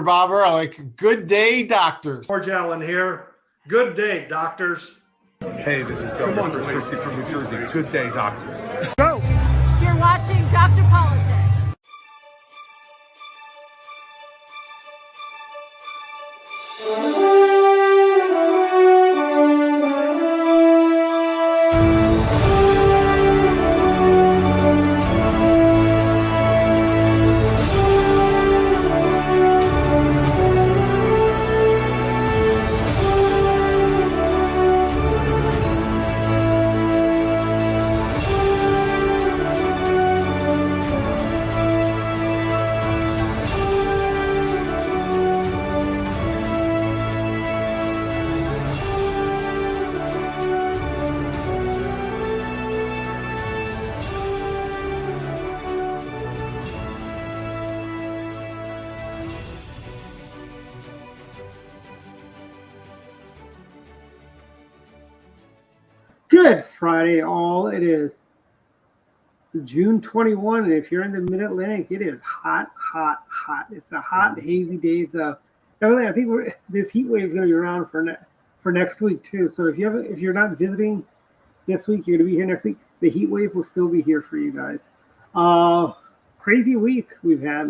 Bobber, like good day, doctors. George Allen here. Good day, doctors. Hey, this is Governor Chris Christie from New Jersey. Good day, doctors. Go! You're watching Dr. Politics. Good Friday, all. It is June 21, and if you're in the Mid-Atlantic, it is hot, hot, hot. It's a hot, hazy days. I think this heat wave is going to be around for next week too. So if you're not visiting this week, you're going to be here next week. The heat wave will still be here for you guys. Crazy week we've had.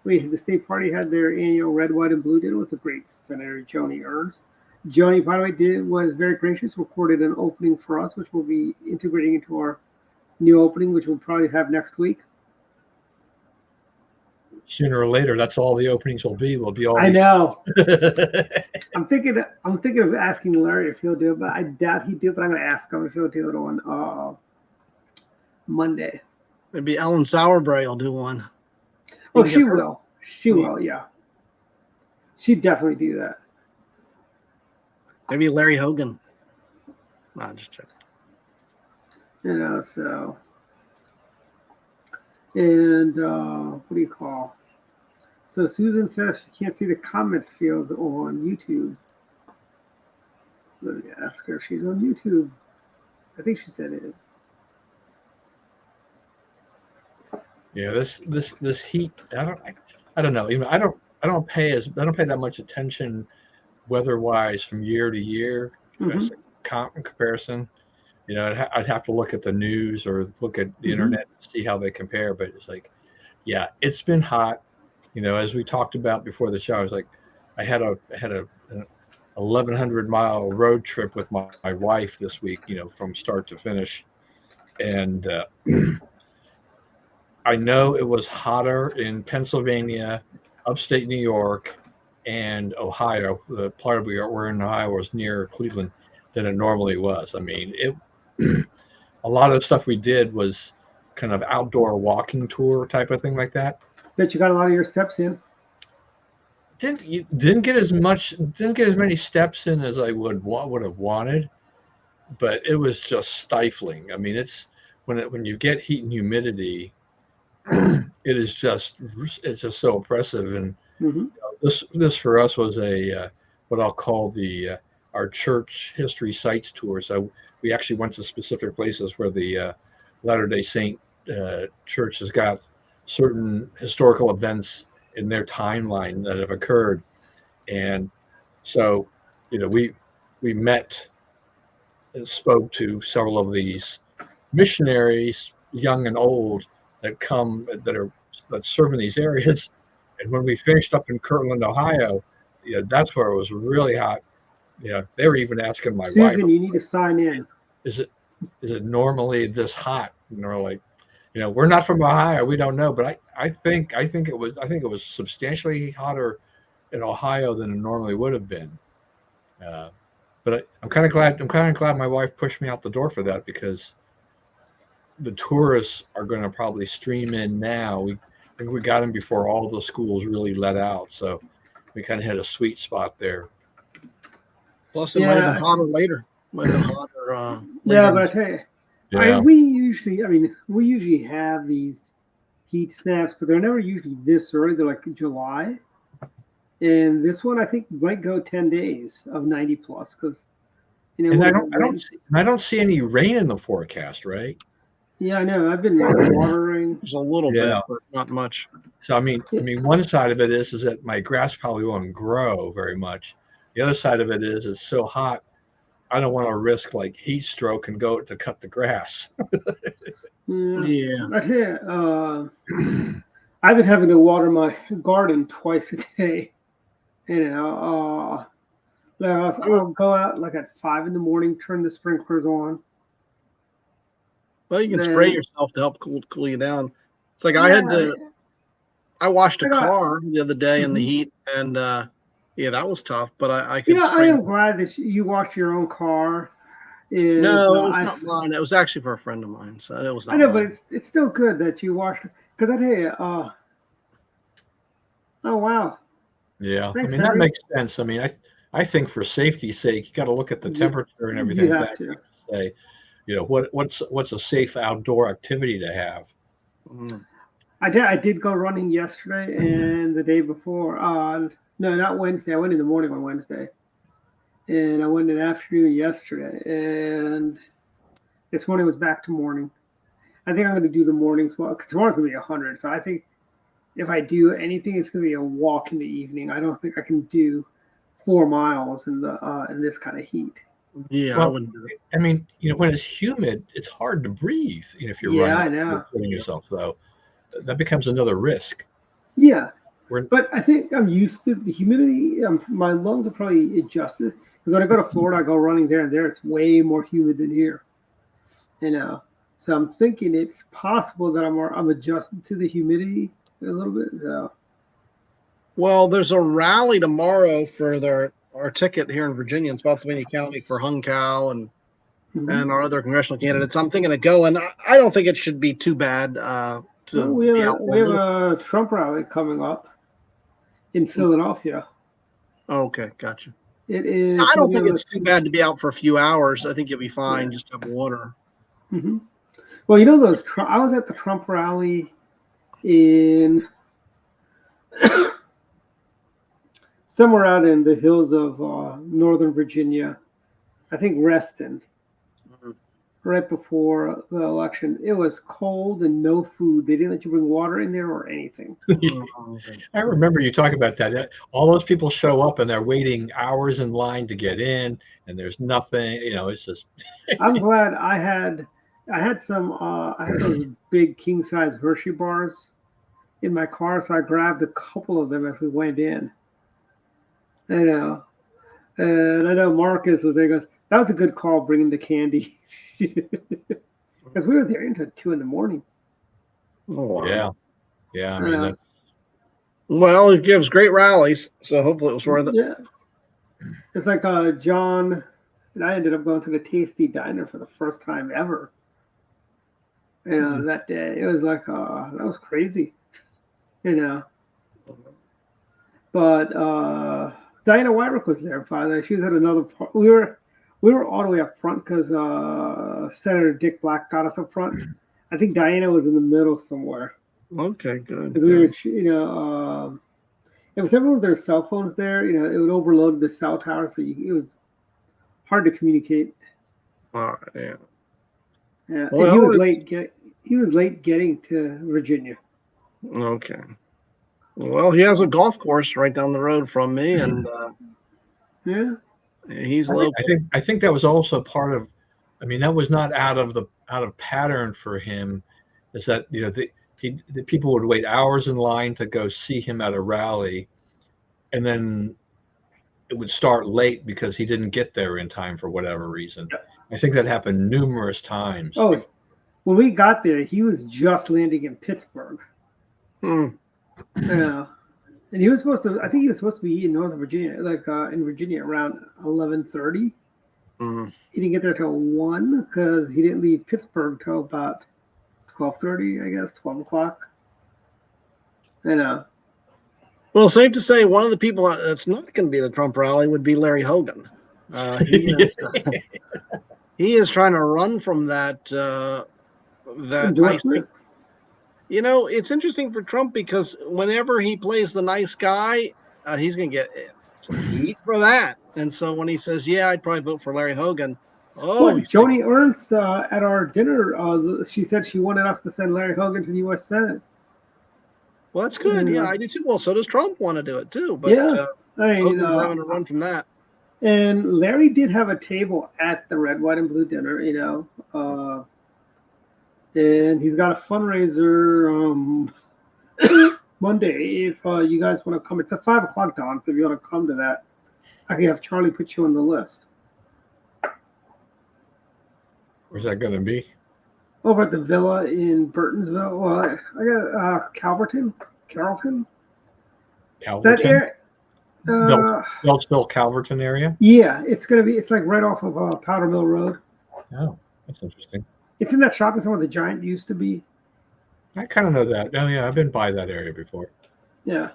The state party had their annual red, white, and blue dinner with the great Senator Joni Ernst. Joni, by the way, was very gracious, recorded an opening for us, which we'll be integrating into our new opening, which we'll probably have next week. Sooner or later, that's all the openings will be. Will be all. I know. I'm thinking of asking Larry if he'll do it, but I doubt he'd do it. But I'm going to ask him if he'll do it on Monday. Maybe Ellen Sauerbrey will do one. Oh, she will. She will. Yeah. She'd definitely do that. Maybe Larry Hogan. Nah, just check. So. And what do you call? So Susan says she can't see the comments fields on YouTube. Let me ask her if she's on YouTube. I think she said it. Yeah, this heat. I don't know. Even I don't pay that much attention weather-wise from year to year. In comparison, I'd have to look at the news or look at the internet to see how they compare. But it's like, yeah, it's been hot. As we talked about before the show, I was like, I had an 1,100-mile road trip with my wife this week. From start to finish, and I know it was hotter in Pennsylvania, upstate New York, and Ohio. The part we're in Ohio was near Cleveland than it normally was. I mean, a lot of the stuff we did was kind of outdoor walking tour type of thing like that. Bet you got a lot of your steps in. Didn't get as many steps in as I would have wanted, but it was just stifling. I mean, it's when you get heat and humidity, it's just so oppressive. And this for us was a what I'll call our church history sites tour. So we actually went to specific places where the Latter-day Saint church has got certain historical events in their timeline that have occurred. And so, we met and spoke to several of these missionaries, young and old, that serve in these areas. And when we finished up in Kirtland, Ohio, that's where it was really hot. They were even asking my wife, Susan, you need to sign in. Is it normally this hot? And they're like, we're not from Ohio, we don't know. But I think it was substantially hotter in Ohio than it normally would have been. But I'm kind of glad my wife pushed me out the door for that, because the tourists are going to probably stream in now. I think we got them before all the schools really let out, so we kind of had a sweet spot there. Plus, it might have been hotter later. Might have been hotter. Yeah, but I tell you, we usually have these heat snaps, but they're never usually this early. They're like July, and this one I think might go 10 days of 90 plus, because I don't see any rain in the forecast, right? Yeah, I know. I've been watering. There's a little bit, Yeah. but not much. So one side of it is that my grass probably won't grow very much. The other side of it is it's so hot. I don't want to risk like heat stroke and go to cut the grass. Yeah. Yeah. I tell you, I've been having to water my garden twice a day. You know, I'll go out like at 5 in the morning, turn the sprinklers on. Well, you can Then, spray yourself to help cool you down. It's like yeah, I washed a I got, car the other day in the Mhm. heat, and yeah, that was tough. But I You could know, I spray. am glad that you wash your own car. No, it was not mine. It was actually for a friend of mine, so it was I not know, but mine. it's still good that you washed. Because I tell you, oh wow, Yeah, I thanks, mean that Henry. makes sense. I mean, I think for safety's sake, you got to look at the You, temperature and you everything have back to. to say, what's a safe outdoor activity to have. Mm. I did go running yesterday and the day before. No, not Wednesday. I went in the morning on Wednesday, and I went in the afternoon yesterday. And this morning was back to morning. I think I'm going to do the mornings well because tomorrow's going to be 100. So I think if I do anything, it's going to be a walk in the evening. I don't think I can do 4 miles in this kind of heat. Yeah, I Well, wouldn't do it. I mean, when it's humid, it's hard to breathe. If you're Yeah, running, I you're know. killing yourself. So that becomes another risk. Yeah, We're, but I think I'm used to the humidity. My lungs are probably adjusted because when I go to Florida, I go running there, and there it's way more humid than here. You know, so I'm thinking it's possible that I'm adjusted to the humidity a little bit. So Well, there's a rally tomorrow for our ticket here in Virginia and Spotsylvania County for Hung Cow mhm. and our other congressional candidates. I'm thinking of going. I don't think it should be too bad Well, to be out for we a have little. a Trump rally coming up in Philadelphia. Okay, gotcha. It is. I Let don't me think have a it's look. too bad to be out for a few hours. I think you'll be fine. Yeah. Just have water. Hmm. Well, you know those. I was at the Trump rally in somewhere out in the hills of Northern Virginia. I think Reston, Mhm. right before the election. It was cold and no food. They didn't let you bring water in there or anything. Oh, okay. I remember you talking about that. All those people show up and they're waiting hours in line to get in, and there's nothing. It's just I'm glad I had some I had those big king size Hershey bars in my car, so I grabbed a couple of them as we went in. You know, and I know Marcus was there. He goes, that was a good call bringing the candy because we were there until 2 in the morning. Oh, wow. yeah, yeah. I mean, that's Well, it gives great rallies, so hopefully it was worth it. Yeah, it's like John and I ended up going to the Tasty Diner for the first time ever. That day it was like that was crazy. You know, but Diana Wyrick was there. By the way, she was at another part. We were all the way up front because Senator Dick Black got us up front. I think Diana was in the middle somewhere Okay, good. because we were, and with everyone with their cell phones there, it would overload the cell tower, so it was hard to communicate. All right, yeah. Yeah, Well, and he was late. He was late getting to Virginia. Okay. Well, he has a golf course right down the road from me, and Yeah, he's I think, I local. think I think that was also part of. I mean, that was not out of pattern for him. Is that the people would wait hours in line to go see him at a rally, and then it would start late because he didn't get there in time for whatever reason. I think that happened numerous times. Oh, when we got there, he was just landing in Pittsburgh. Hmm. Yeah, and he was supposed to. I think he was supposed to be in Northern Virginia, like in Virginia, around 11:30. Mm. He didn't get there till 1 because he didn't leave Pittsburgh till about 12:30. I guess 12 o'clock. Well, safe to say, one of the people that's not going to be at the Trump rally would be Larry Hogan. He is he is trying to run from that nice thing. Endorsement. It's interesting for Trump because whenever he plays the nice guy, he's going to get some heat for that. And so when he says, "Yeah, I'd probably vote for Larry Hogan," Oh, Joni Ernst at our dinner, she said she wanted us to send Larry Hogan to the U.S. Senate. well, that's good. Yeah, I do too. Well, so does Trump want to do it too. But Yeah, I mean, Hogan's having to run from that. and Larry did have a table at the Red, White, and Blue dinner, and he's got a fundraiser Monday. If you guys want to come, it's at 5:00, Don. So if you want to come to that, I can have Charlie put you on the list. Where's that going to be? Over at the villa in Burtonsville. Well, I got Carrollton. Calverton? That area. Beltsville, Calverton area? Yeah, it's like right off of Powder Mill Road. Oh, that's interesting. It's in that shopping center where the Giant used to be. I kind of know that. Oh, yeah, I've been by that area before. Yeah.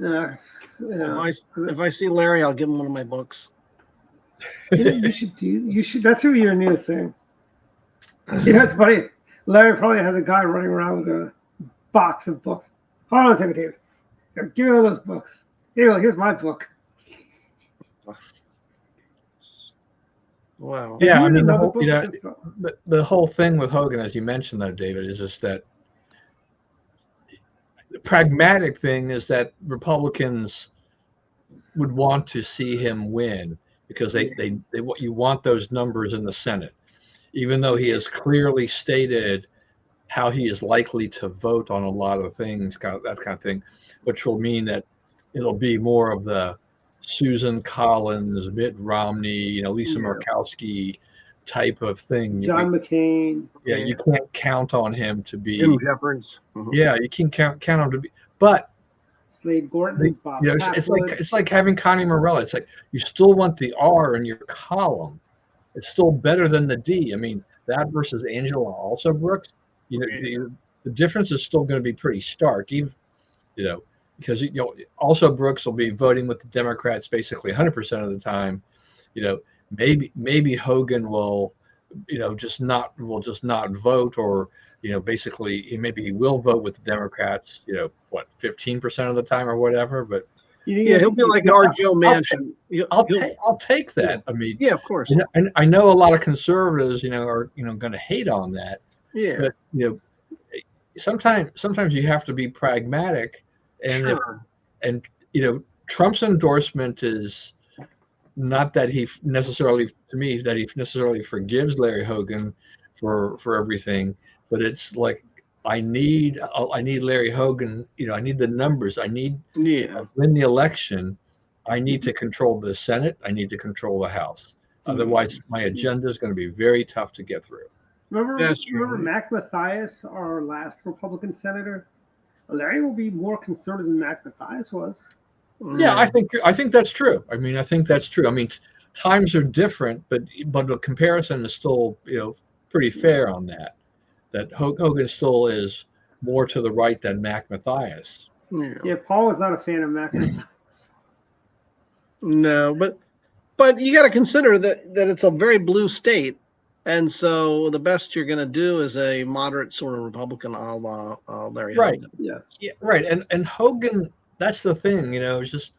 If I see Larry, I'll give him one of my books. You should. That should be your new thing. It's funny. Larry probably has a guy running around with a box of books. Hold on a second, David. Here, give me all those books. Here's my book. Wow. Yeah, I mean, the whole thing with Hogan, as you mentioned, though, David, is just that the pragmatic thing is that Republicans would want to see him win because you want those numbers in the Senate, even though he has clearly stated how he is likely to vote on a lot of things, that kind of thing, which will mean that it'll be more of the Susan Collins, Mitt Romney, Lisa Murkowski type of thing. John McCain. Yeah, you can't count on him to be. Jim Jeffords. Mm-hmm. Yeah, you can count on him to be. But Slade Gorton, Bob it's like having Connie Morella. It's like you still want the R in your column. It's still better than the D. I mean, that versus Angela also Brooks. The difference is still going to be pretty stark, even because also Brooks will be voting with the Democrats basically 100% of the time. Maybe Hogan will just not vote, or basically maybe he will vote with the Democrats 15% of the time or whatever. But yeah, he'll be like our Joe Manchin. I'll take that. Yeah. I mean, yeah, of course. And I know a lot of conservatives are going to hate on that. Yeah, but sometimes you have to be pragmatic, and sure. Trump's endorsement is not that he necessarily forgives Larry Hogan for everything, but it's like I need Larry Hogan. I need the numbers. I need to win the election. I need to control the Senate. I need to control the House. Otherwise, my agenda is going to be very tough to get through. Remember Mac Mathias, our last Republican senator? Larry will be more conservative than Mac Mathias was. Yeah, I think that's true. I mean, I think that's true. I mean, times are different, but the comparison is still pretty fair on that. That Hogan still is more to the right than Mac Mathias. Yeah, Paul was not a fan of Mac Mathias. No, but you got to consider that it's a very blue state. And so the best you're going to do is a moderate sort of Republican a la Larry Hogan. Yeah, right. And Hogan, that's the thing, it's just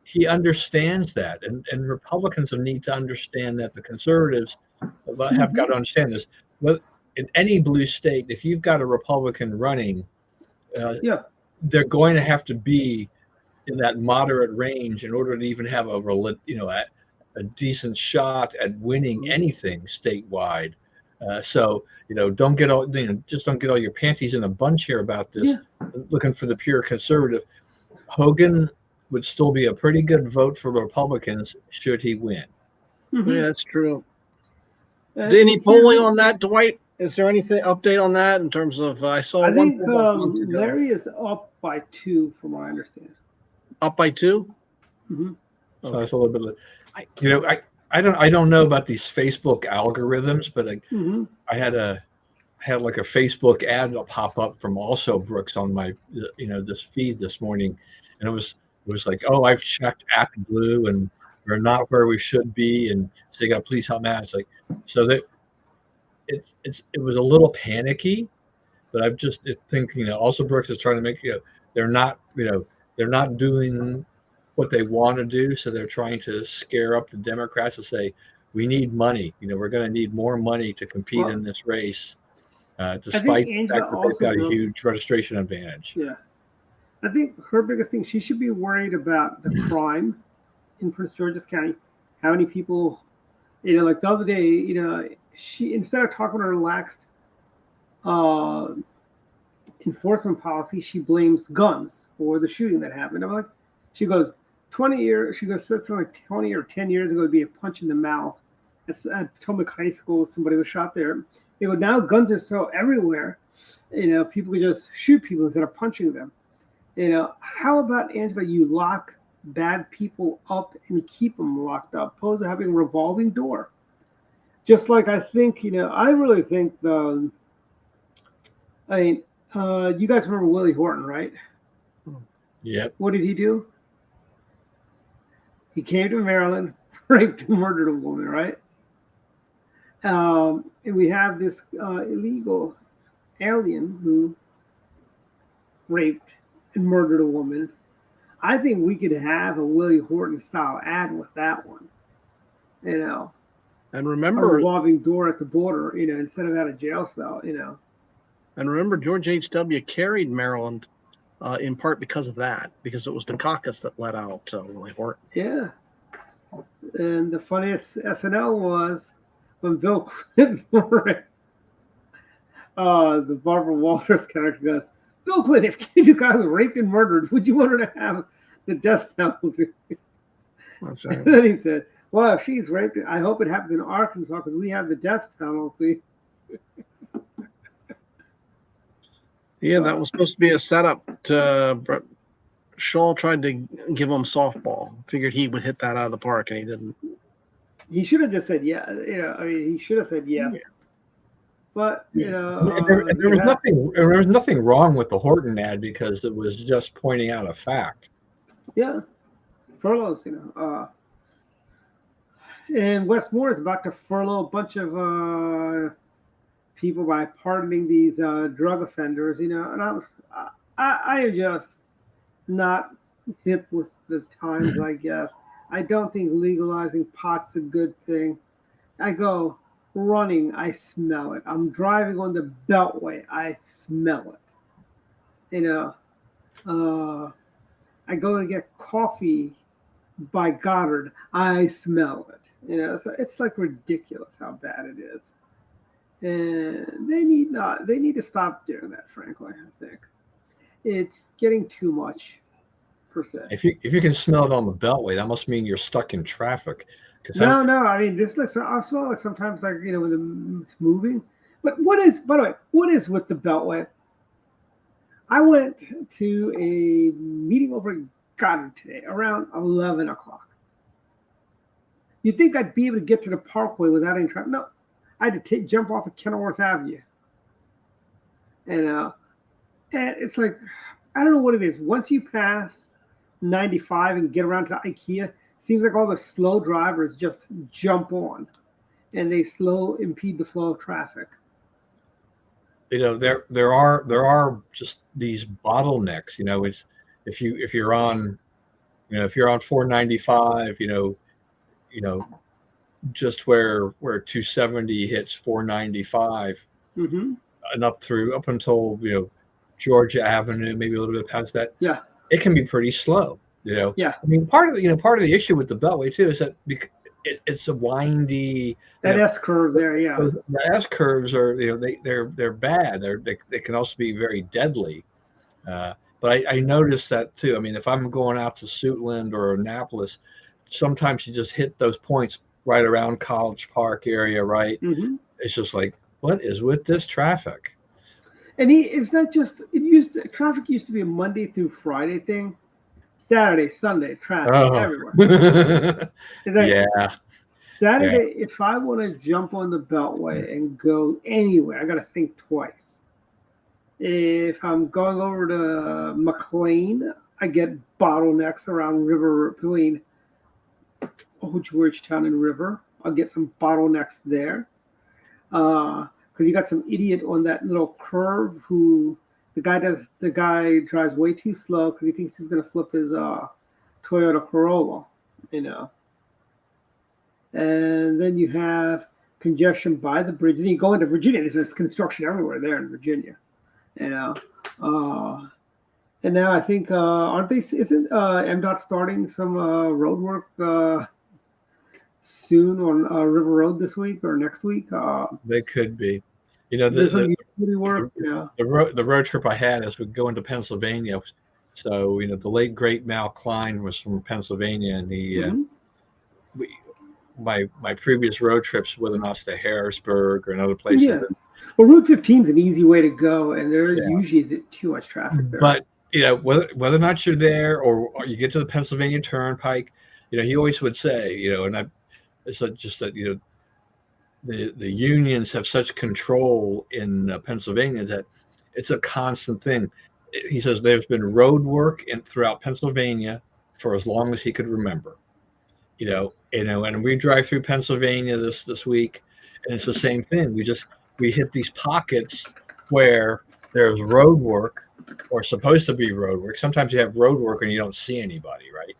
he understands that. And Republicans need to understand that. The conservatives have got to understand this. Well, in any blue state, if you've got a Republican running, they're going to have to be in that moderate range in order to even have a decent shot at winning anything statewide. So don't get all your panties in a bunch here about this. Looking for the pure conservative. Hogan would still be a pretty good vote for Republicans should he win. Mm-hmm. Yeah, that's true. Any polling on that, Dwight? Is there anything update on that in terms of? I think Larry is up by 2, from what I understand. Up by 2. Mm-hmm. So that's a little bit. I don't know about these Facebook algorithms, but I had like a Facebook ad pop up from also Brooks on my this feed this morning, and it was like, oh, I've checked ActBlue and we're not where we should be, and so you got to please help me out. It's like so that it was a little panicky, but I'm just thinking also Brooks is trying to make they're not doing what they want to do, so they're trying to scare up the Democrats to say, we need money. We're going to need more money to compete in this race, despite the Angela fact that they've also got a knows- huge registration advantage. Yeah. I think her biggest thing, she should be worried about the crime in Prince George's County. How many people, like the other day, she, instead of talking about her relaxed enforcement policy, she blames guns for the shooting that happened. I'm like, she goes, 20 years, she goes, something like 20 or 10 years ago, it'd be a punch in the mouth. At Potomac High School, somebody was shot there. They go, now guns are so everywhere, people can just shoot people instead of punching them. How about, Angela, you lock bad people up and keep them locked up, opposed to having a revolving door? Just like I think, I really think you guys remember Willie Horton, right? Yep. What did he do? He came to Maryland, raped and murdered a woman, right? And we have this illegal alien who raped and murdered a woman. I think we could have a Willie Horton style ad with that one. And a remember, revolving door at the border, instead of at a jail cell, And remember, George H.W. carried Maryland in part because of that, because it was the caucus that let out Willie Horton. Yeah. And the funniest SNL was when Bill Clinton, the Barbara Walters character goes, Bill Clinton, if you guys were raped and murdered, would you want her to have the death penalty? That's right. And then he said, well, if she's raped, I hope it happens in Arkansas because we have the death penalty. Yeah, that was supposed to be a setup. Shaw tried to give him softball. Figured he would hit that out of the park, and he didn't. He should have just said yeah. He should have said yes. Yeah. But there was nothing wrong with the Horton ad because it was just pointing out a fact. Yeah, furloughs. And Westmore is about to furlough a bunch of people by pardoning these drug offenders. And I am just not hip with the times, I guess. I don't think legalizing pot's a good thing. I go running, I smell it. I'm driving on the Beltway, I smell it. I go to get coffee by Goddard, I smell it. So it's like ridiculous how bad it is. And they need to stop doing that, frankly, I think. It's getting too much, per se. If you can smell it on the Beltway, that must mean you're stuck in traffic. No. I mean, this looks. I smell like sometimes, like when it's moving. But by the way, what is with the Beltway? I went to a meeting over at Goddard today around 11 o'clock. You'd think I'd be able to get to the Parkway without any traffic? No, I had to jump off of Kenilworth Avenue. And it's like, I don't know what it is. Once you pass 95 and get around to IKEA, seems like all the slow drivers just jump on, and they impede the flow of traffic. There are just these bottlenecks. It's if you're on 495, just where 270 hits 495, and up until Georgia Avenue, maybe a little bit past that. Yeah, it can be pretty slow. Yeah. I mean, part of the issue with the Beltway too is that it's a windy. That S curve there, yeah. The S curves are they're bad. They can also be very deadly. But I noticed that too. I mean, if I'm going out to Suitland or Annapolis, sometimes you just hit those points right around College Park area, right? Mm-hmm. It's just like, what is with this traffic? And it's not just traffic used to be a Monday through Friday thing. Saturday, Sunday, traffic everywhere. Yeah. Saturday, if I want to jump on the Beltway and go anywhere, I got to think twice. If I'm going over to McLean, I get bottlenecks around River between Georgetown and River. I'll get some bottlenecks there. Because you got some idiot on that little curve who the guy drives way too slow because he thinks he's going to flip his Toyota Corolla, and then you have congestion by the bridge. Then you go into Virginia. There's construction everywhere there in Virginia, you know. And now I think aren't they? Isn't MDOT starting some road work soon on River Road this week or next week? They could be. You know, there's some utility work. the road trip I had as we go into Pennsylvania. So you know, the late great Mal Klein was from Pennsylvania, and he my previous road trips with us to Harrisburg or another places. Yeah. Well, Route 15 is an easy way to go, and there usually isn't too much traffic there. But you know, whether or not you're there or you get to the Pennsylvania Turnpike, you know, he always would say, you know, and it's just that, you know, the unions have such control in Pennsylvania that it's a constant thing. He says there's been road work throughout Pennsylvania for as long as he could remember. You know, and we drive through Pennsylvania this week, and it's the same thing. We hit these pockets where there's road work or supposed to be road work. Sometimes you have road work and you don't see anybody, right?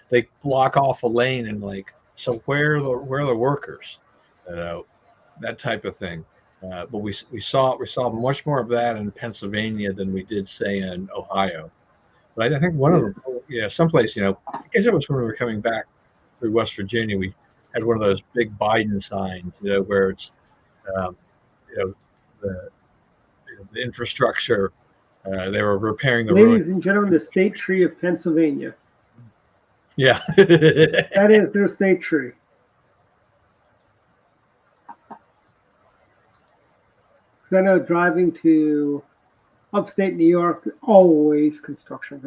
They block off a lane and like, so where are the workers? You know, that type of thing. But we saw much more of that in Pennsylvania than we did, say, in Ohio. But I think one of them, someplace, you know, I guess it was when we were coming back through West Virginia, we had one of those big Biden signs, you know, where it's, you know, the infrastructure. They were repairing the Ladies and gentlemen, the state tree of Pennsylvania. Yeah. That is their state tree. Because I know driving to upstate New York, always construction.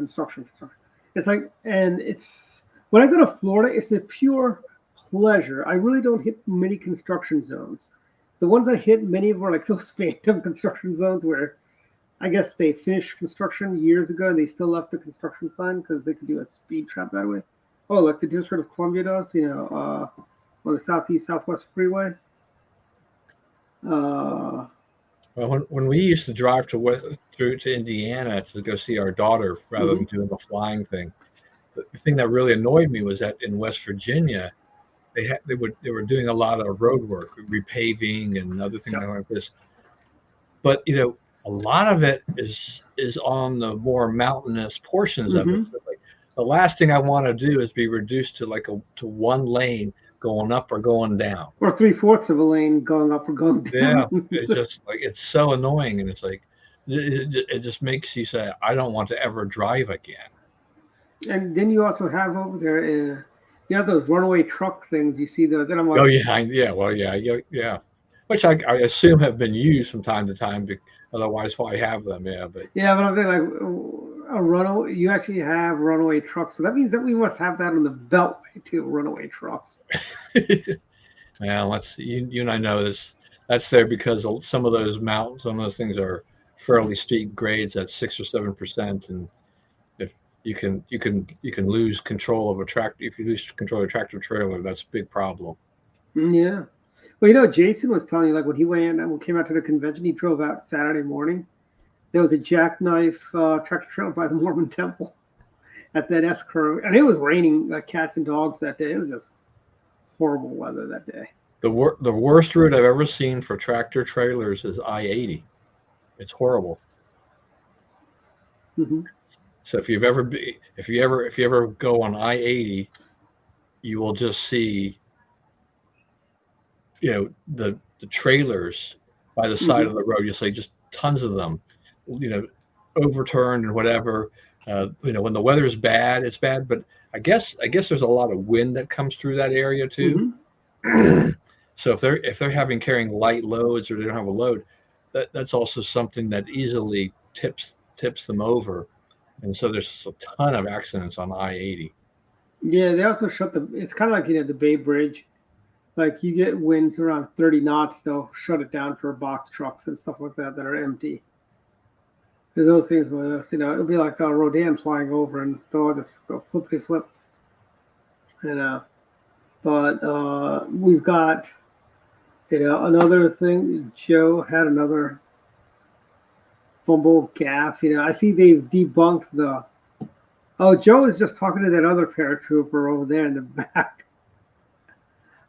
It's like, and it's, when I go to Florida, it's a pure pleasure. I really don't hit many construction zones. The ones I hit, many of them are like those phantom construction zones where I guess they finished construction years ago and they still left the construction sign because they could do a speed trap that way. Oh, like the District of Columbia does, you know, on the Southwest Freeway. Well, when we used to drive through to Indiana to go see our daughter rather than doing the flying thing, the thing that really annoyed me was that in West Virginia, they were doing a lot of road work, repaving and other things like this. But you know, a lot of it is on the more mountainous portions of it. So like, the last thing I want to do is be reduced to to one lane going up or going down, or 3/4 of a lane going up or going down. Yeah, it's just like, it's so annoying, and it's like it just makes you say, I don't want to ever drive again. And then you also have over there, you have those runaway truck things. You see those, and I'm like, Oh yeah, which I assume have been used from time to time. Otherwise, why have them? Yeah, but I'm thinking like a runaway. You actually have runaway trucks, so that means that we must have that on the Beltway too. Runaway trucks. Well, you and I know this. That's there because some of those things are fairly steep grades at 6 or 7%, and if you can lose control of a tractor. If you lose control of a tractor trailer, that's a big problem. Yeah. Well, you know, Jason was telling you, like, when he went and came out to the convention, he drove out Saturday morning. There was a jackknife tractor trailer by the Mormon Temple at that S curve, and it was raining like cats and dogs that day. It was just horrible weather that day. The worst route I've ever seen for tractor trailers is I-80. It's horrible. So if you ever go on I-80, you will just see, you know, the trailers by the side of the road. You'll see just tons of them, you know, overturned and whatever. You know, when the weather's bad, it's bad. But I guess there's a lot of wind that comes through that area too. So if they're carrying light loads or they don't have a load, that's also something that easily tips them over. And so there's a ton of accidents on I-80. Yeah, they also it's kind of like, you know, the Bay Bridge. Like, you get winds around 30 knots, they'll shut it down for box trucks and stuff like that are empty. There's those things where, you know, it'll be like a Rodan flying over and they'll just go flip. You know, but we've got, you know, another thing. Joe had another fumble gaff. You know, I see they've debunked Joe was just talking to that other paratrooper over there in the back.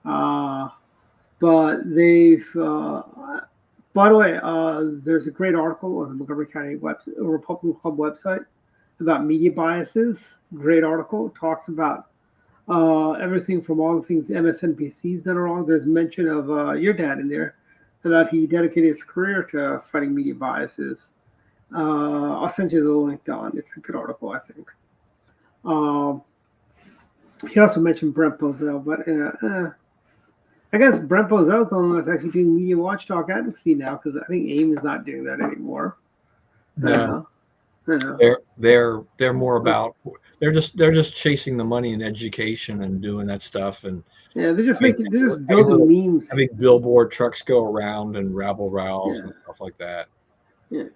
But they've, by the way, there's a great article on the Montgomery County Republican Club website about media biases. Great article. Talks about everything from all the things MSNBC's done wrong. There's mention of your dad in there about he dedicated his career to fighting media biases. I'll send you the link, Don. It's a good article, I think. He also mentioned Brent Bozell, but I guess Brent Bozell is the only one that's actually doing media watchdog advocacy now, because I think AIM is not doing that anymore. No, they're more about they're just chasing the money in education and doing that stuff, and yeah, they're just building memes, having billboard trucks go around and rabble rouse and stuff like that. Yeah.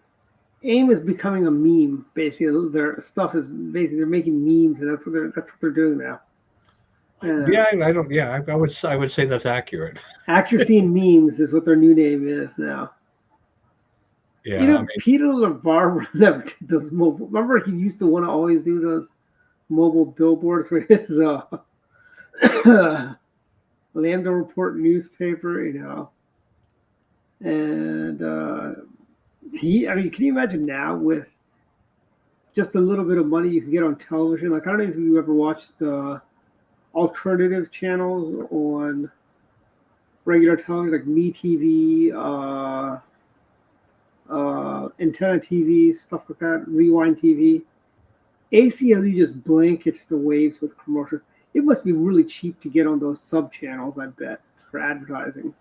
AIM is becoming a meme. Basically, their stuff is basically they're making memes, and that's what they're doing now. I don't. Yeah, I would say that's accurate. Accuracy in memes is what their new name is now. Yeah, Peter LeVar never did those mobile. Remember, he used to want to always do those mobile billboards for his Lambda Report newspaper, and can you imagine now with just a little bit of money you can get on television? Like, I don't know if you ever watched the alternative channels on regular television, like MeTV, Antenna TV, stuff like that, Rewind TV. ACLU just blankets the waves with commercials. It must be really cheap to get on those sub channels, I bet, for advertising.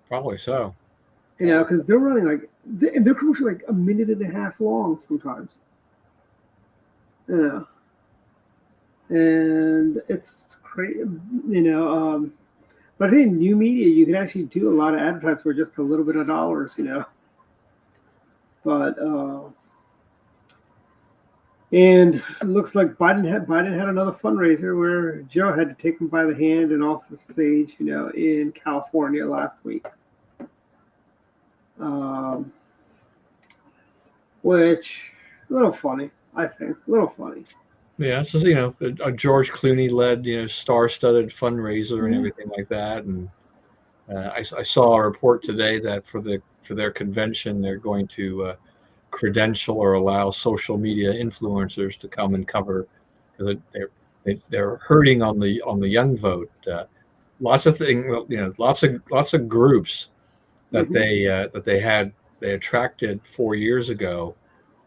Probably so. Because they're running their commercials like a minute and a half long sometimes. And it's crazy, but I think in new media you can actually do a lot of advertising for just a little bit of dollars, But and it looks like Biden had another fundraiser where Joe had to take him by the hand and off the stage, in California last week. Which a little funny, I think, a little funny. Yeah, so a George Clooney led, star-studded fundraiser and everything like that. And I saw a report today that for their convention they're going to credential or allow social media influencers to come and cover, because they're hurting on the young vote. Lots of things, lots of groups that they attracted 4 years ago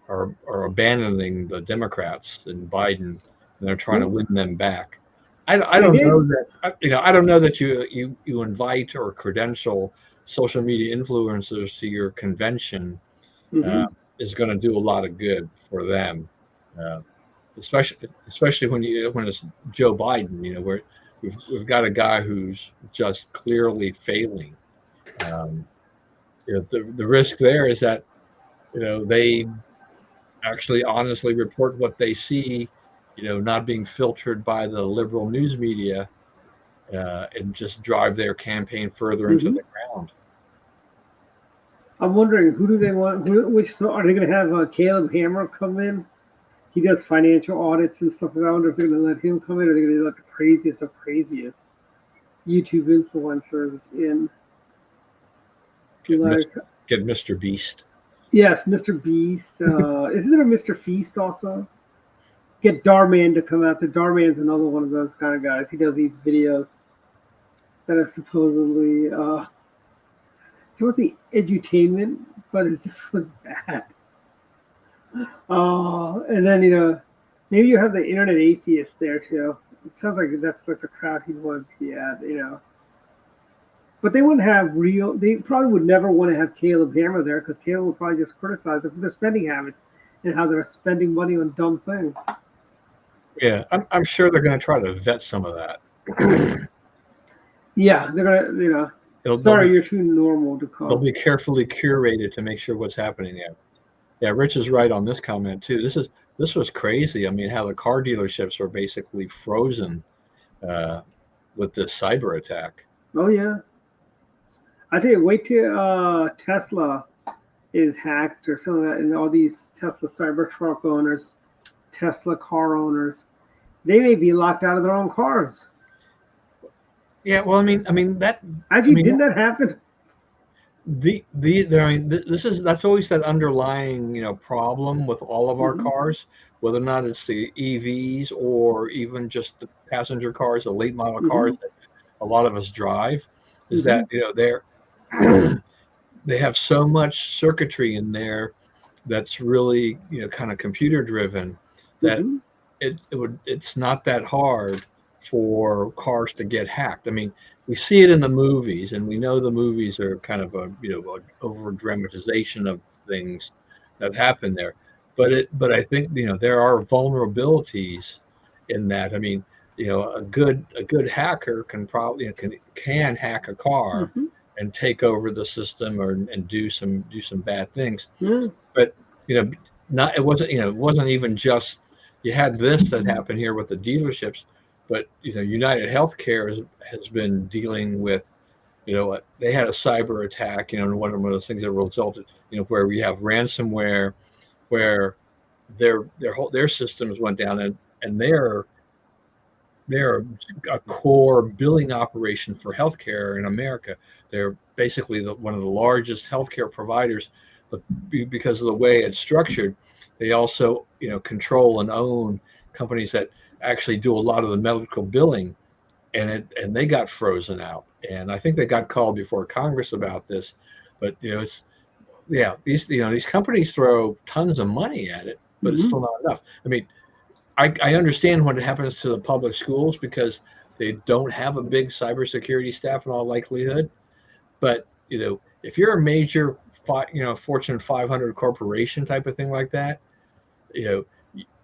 are abandoning the Democrats and Biden, and they're trying to win them back. I don't know that I don't know that you invite or credential social media influencers to your convention is going to do a lot of good for them, especially when it's Joe Biden. Where we've got a guy who's just clearly failing. The risk there is that they actually honestly report what they see, not being filtered by the liberal news media, and just drive their campaign further into the ground. I'm wondering, who do they want? Which are they going to have Caleb Hammer come in? He does financial audits and stuff like that. I wonder if they're going to let him come in, or they're going to let the craziest YouTube influencers in. Get Mr. Beast. Yes, Mr. Beast. Isn't there a Mr. Feast also? Get Darman to come out. The Darman's another one of those kind of guys. He does these videos that are supposedly edutainment, but it's just really bad. And then maybe you have the internet atheist there too. It sounds like that's like the crowd he'd want to be at, But they wouldn't have they probably would never want to have Caleb Hammer there, because Caleb would probably just criticize them for their spending habits and how they're spending money on dumb things. Yeah, I'm sure they're going to try to vet some of that. Yeah, they're going to, sorry, you're too normal to call. They'll be carefully curated to make sure what's happening there. Yeah, Rich is right on this comment too. This was crazy. I mean, how the car dealerships were basically frozen with this cyber attack. Oh yeah. I tell you, wait till Tesla is hacked or something like that, and all these Tesla Cybertruck owners, Tesla car owners, they may be locked out of their own cars. Yeah, well, I mean that. Actually, I mean, didn't that happen? that's always that underlying problem with all of our Mhm. cars, whether or not it's the EVs or even just the passenger cars, the late model cars Mhm. that a lot of us drive, is that Mhm. they're they have so much circuitry in there that's really kind of computer driven that Mhm. it's not that hard for cars to get hacked. I mean, we see it in the movies, and we know the movies are kind of a an over dramatization of things that happen there. But I think there are vulnerabilities in that. I mean, a good hacker can probably can hack a car Mhm. and take over the system and do some bad things. Yeah. But you know, not it wasn't even just you had this that happened here with the dealerships, but United Healthcare has been dealing with they had a cyber attack, and one of those things that resulted where we have ransomware, where their systems went down, and they're a core billing operation for healthcare in America. They're basically one of the largest healthcare providers, but because of the way it's structured, they also control and own companies that actually do a lot of the medical billing, and they got frozen out. And I think they got called before Congress about this, but it's these companies throw tons of money at it, but it's Mhm. still not enough. I mean, I understand what happens to the public schools because they don't have a big cybersecurity staff in all likelihood. But if you're a major, Fortune 500 corporation type of thing like that, you know,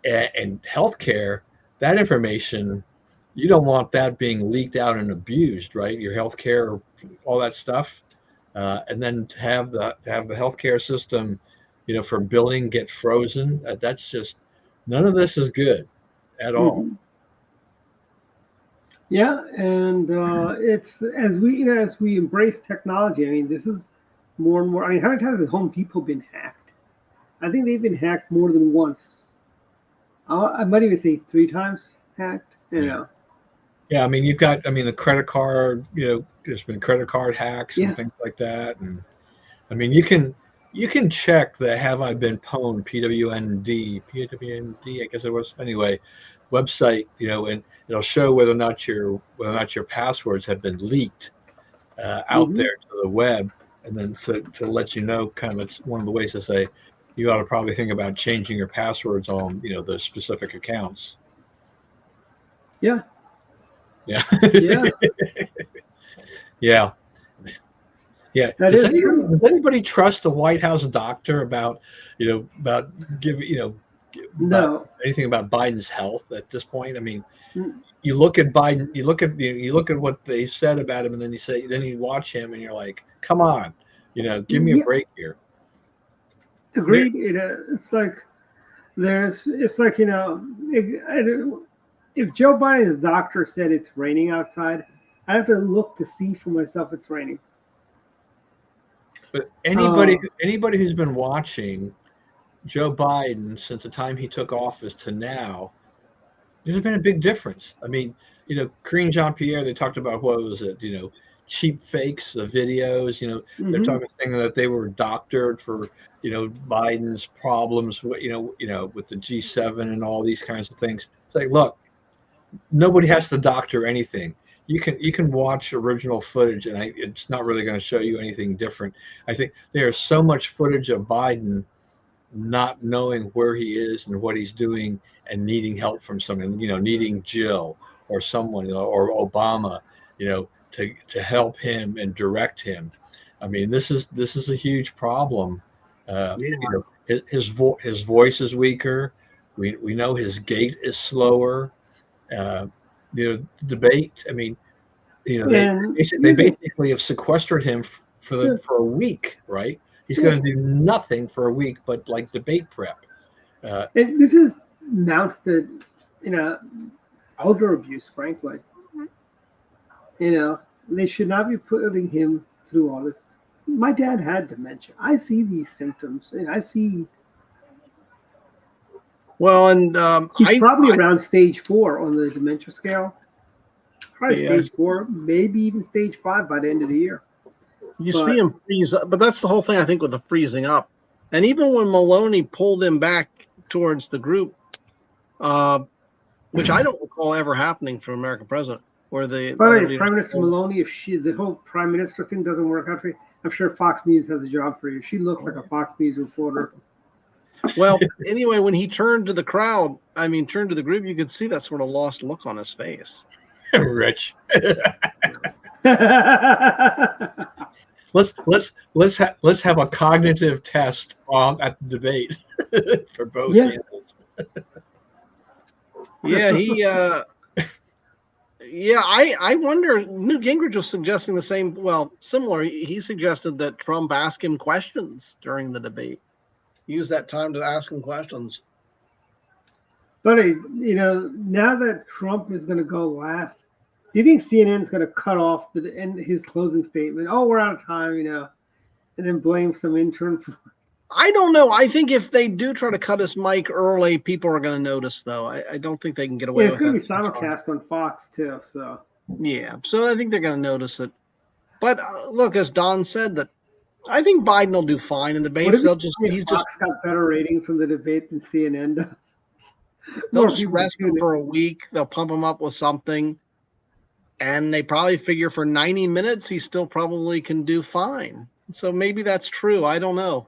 and healthcare, that information, you don't want that being leaked out and abused, right? Your healthcare, all that stuff, and then to have the healthcare system, for billing get frozen. That's just none of this is good at all. Mhm. Yeah, and it's as we embrace technology. I mean, this is more and more. I mean, how many times has Home Depot been hacked? I think they've been hacked more than once. I might even say 3 times hacked. Yeah. Yeah, I mean, the credit card, there's been credit card hacks and Yeah. things like that. And I mean, you can check the Have I Been Pwned, PWND, I guess it was. Anyway, website, and it'll show whether or not your passwords have been leaked out Hmm. there to the web, and then to let you know, kind of, it's one of the ways to say you ought to probably think about changing your passwords on, those specific accounts. Yeah. Yeah. Yeah. Yeah. Yeah. That Does is anybody true. does anybody trust the White House doctor about giving about No. anything about Biden's health at this point? I mean, Mm, you look at Biden, you look at what they said about him, and then you watch him, and you're like, come on, give me a yeah. break here. There, Agreed. It's like it's like if Joe Biden's doctor said it's raining outside, I have to look to see for myself it's raining. but Uh, anybody who's been watching Joe Biden since the time he took office to now, there's been a big difference. I mean, Karine Jean-Pierre, they talked about what was it, cheap fakes, the videos, they're mhm. saying that they were doctored for, Biden's problems, with the G7 and all these kinds of things. It's like, look, nobody has to doctor anything. You can watch original footage, and it's not really going to show you anything different. I think there's so much footage of Biden not knowing where he is and what he's doing and needing help from someone, needing Jill or someone, or Obama, to help him and direct him. I mean, this is a huge problem. Yeah. His voice is weaker. We know his gait is slower. Uh, debate. I mean, they And they here's the basically have sequestered him for a week, right? He's yeah, going to do nothing for a week but like debate prep. Uh, and this is mounts the elder abuse. Frankly, they should not be putting him through all this. My dad had dementia. I see these symptoms, and I see Well, and he's probably around stage 4 on the dementia scale. probably Yes. stage 4, maybe even stage 5 by the end of the year. You But- see him freeze up, but that's the whole thing, I think, with the freezing up. And even when Maloney pulled him back towards the group, which I don't recall ever happening for American president, where the By the other way, leaders Prime Minister pulled- Maloney, if the whole Prime Minister thing doesn't work out for you, I'm sure Fox News has a job for you. She looks like a Fox News reporter. Well, anyway, when he turned to the crowd, turned to the group, you could see that sort of lost look on his face. Rich. Let's have a cognitive test at the debate for both Yeah. candidates. Yeah, I wonder. Newt Gingrich was suggesting the same. Well, similar. He suggested that Trump ask him questions during the debate. Use that time to ask him questions. But now that Trump is going to go last, do you think CNN is going to cut off his closing statement? Oh, we're out of time, and then blame some intern for. I don't know. I think if they do try to cut his mic early, people are going to notice, though. I don't think they can get away Yeah, with it's that. going to be simulcast on Fox too. So Yeah, so I think they're going to notice it. But look, as Don said, that I think Biden will do fine in the debates. Fox got better ratings from the debate than CNN does. They'll More just people rest tune him in. for a week. They'll pump him up with something, and they probably figure for 90 minutes he still probably can do fine. So maybe that's true. I don't know.